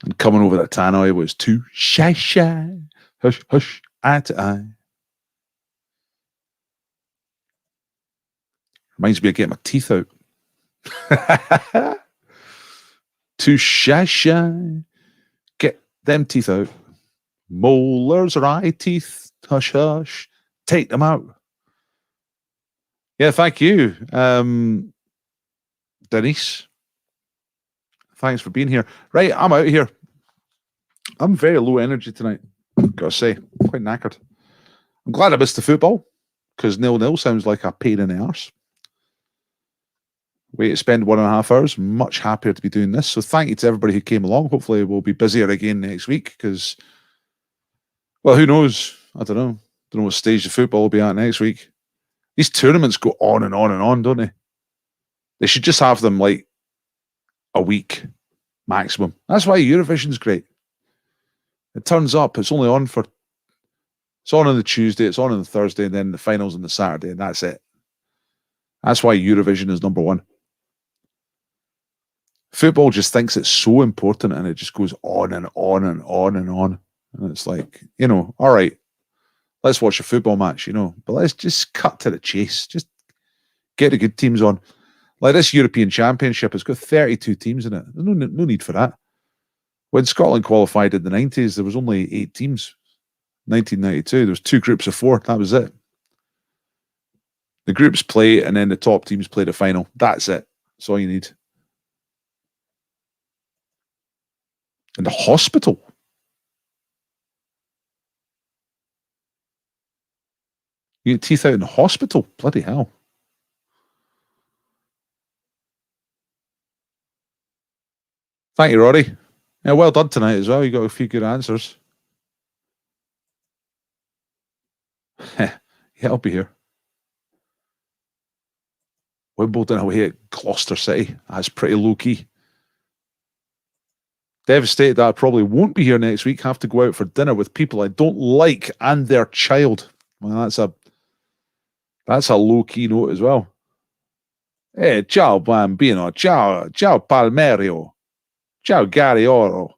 And coming over to Tannoy was too shy. Hush, hush, eye to eye. Reminds me of getting my teeth out. Too shy. Get them teeth out. Molars or eye teeth. Hush, hush. Take them out. Yeah, thank you, Denise. Thanks for being here. Right, I'm out here. I'm very low energy tonight, gotta say. Quite knackered. I'm glad I missed the football, because 0-0 sounds like a pain in the arse. Way to spend 1.5 hours. Much happier to be doing this. So thank you to everybody who came along. Hopefully we'll be busier again next week, because, well, who knows? I don't know. Don't know what stage the football will be at next week. These tournaments go on and on and on, don't they? They should just have them like a week maximum. That's why Eurovision's great. It turns up, it's only on for, it's on the Tuesday, it's on the Thursday, and then the finals on the Saturday, and that's it. That's why Eurovision is number one. Football just thinks it's so important, and it just goes on and on and on and on. And it's like, you know, all right, let's watch a football match, you know, but let's just cut to the chase. Just get the good teams on. Like this European Championship, it's got 32 teams in it. There's no need for that. When Scotland qualified in the 90s, there was only 8 teams. 1992, there was 2 groups of 4. That was it. The groups play, and then the top teams play the final. That's it. That's all you need. In the hospital. You get teeth out in the hospital? Bloody hell. Thank you, Roddy. Yeah, well done tonight as well. You got a few good answers. Yeah, I'll be here. Wimbledon away at Gloucester City. That's pretty low key. Devastated that I probably won't be here next week. Have to go out for dinner with people I don't like and their child. Well, that's a low key note as well. Hey, ciao bambino, ciao Palmerio, ciao Gary Oro.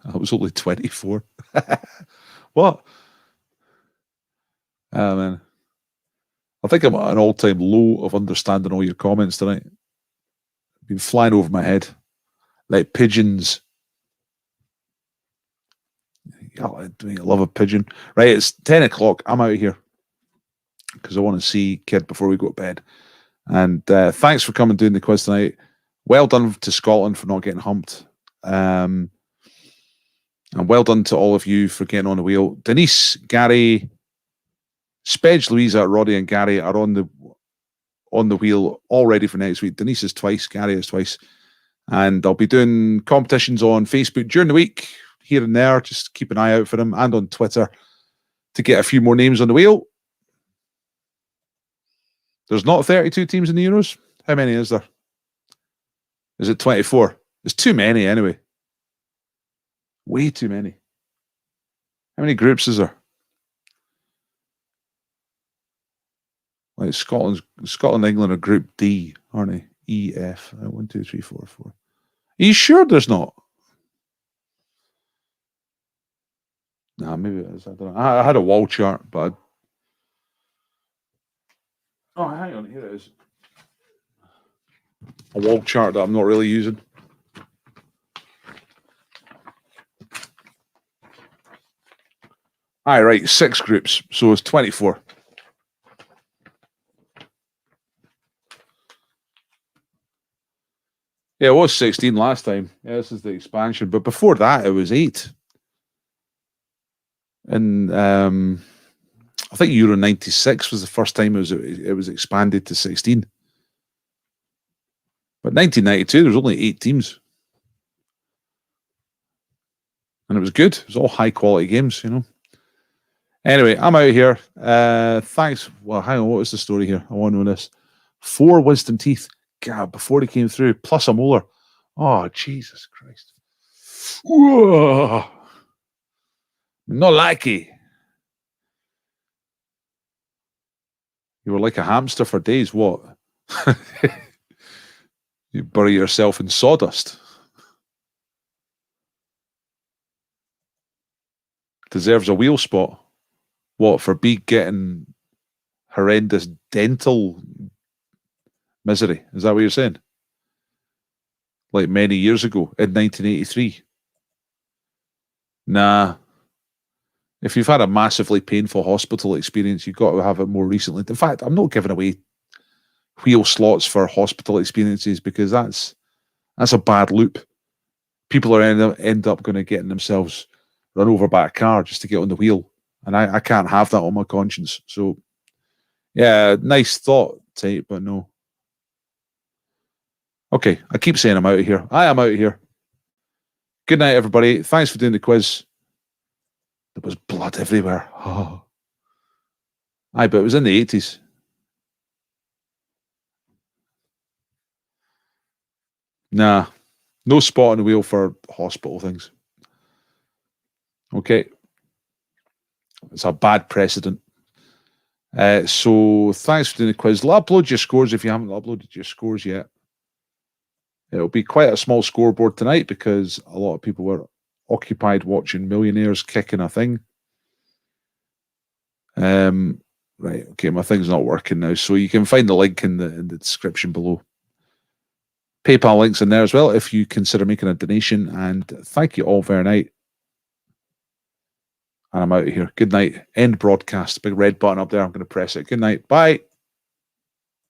I was only 24. What? Man. I think I'm at an all-time low of understanding all your comments tonight. Been flying over my head like pigeons. I love a pigeon. Right, it's 10 o'clock. I'm out of here because I want to see Kid before we go to bed. And thanks for coming and doing the quiz tonight. Well done to Scotland for not getting humped. And well done to all of you for getting on the wheel. Denise, Gary, Spedge, Louisa, Roddy, and Gary are on the wheel all ready for next week. Denise is twice, Gary is twice. And I'll be doing competitions on Facebook during the week, here and there. Just keep an eye out for them, and on Twitter to get a few more names on the wheel. There's not 32 teams in the Euros. How many is there? Is it 24? There's too many anyway. Way too many. How many groups is there? Like Scotland, England are Group D, aren't they? E, F. 1, 2, 3, 4, 4. Are you sure there's not? Nah, maybe it is. I don't know. I had a wall chart, but oh, hang on, here it is. A wall chart that I'm not really using. All right, 6 groups, so it's 24. Yeah, it was 16 last time. Yeah, this is the expansion, but before that, it was 8. And I think Euro 96 was the first time it was expanded to 16. But 1992, there was only 8 teams. And it was good. It was all high quality games, you know. Anyway, I'm out of here. Thanks. Well, hang on. What was the story here? I want to know this. 4 wisdom teeth. God, before they came through, plus a molar. Oh, Jesus Christ. Whoa. Not lucky. You were like a hamster for days. What? You bury yourself in sawdust. Deserves a wheel spot. What, for getting horrendous dental misery? Is that what you're saying? Like many years ago in 1983? Nah. If you've had a massively painful hospital experience, you've got to have it more recently. In fact, I'm not giving away wheel slots for hospital experiences, because that's a bad loop. People are end up going to getting themselves run over by a car just to get on the wheel, and I can't have that on my conscience. So, yeah, nice thought, Tate, but no. Okay, I keep saying I'm out of here. I am out of here. Good night, everybody. Thanks for doing the quiz. There was blood everywhere. Oh. Aye, but it was in the 80s. Nah, no spot on the wheel for hospital things. Okay. It's a bad precedent. So thanks for doing the quiz. I'll upload your scores if you haven't uploaded your scores yet. It'll be quite a small scoreboard tonight because a lot of people were occupied watching millionaires kicking a thing. Right, okay, my thing's not working now, so you can find the link in the description below. PayPal links in there as well if you consider making a donation, and thank you all very much. And I'm out of here. Good night. End broadcast. Big red button up there. I'm going to press it. Good night. Bye.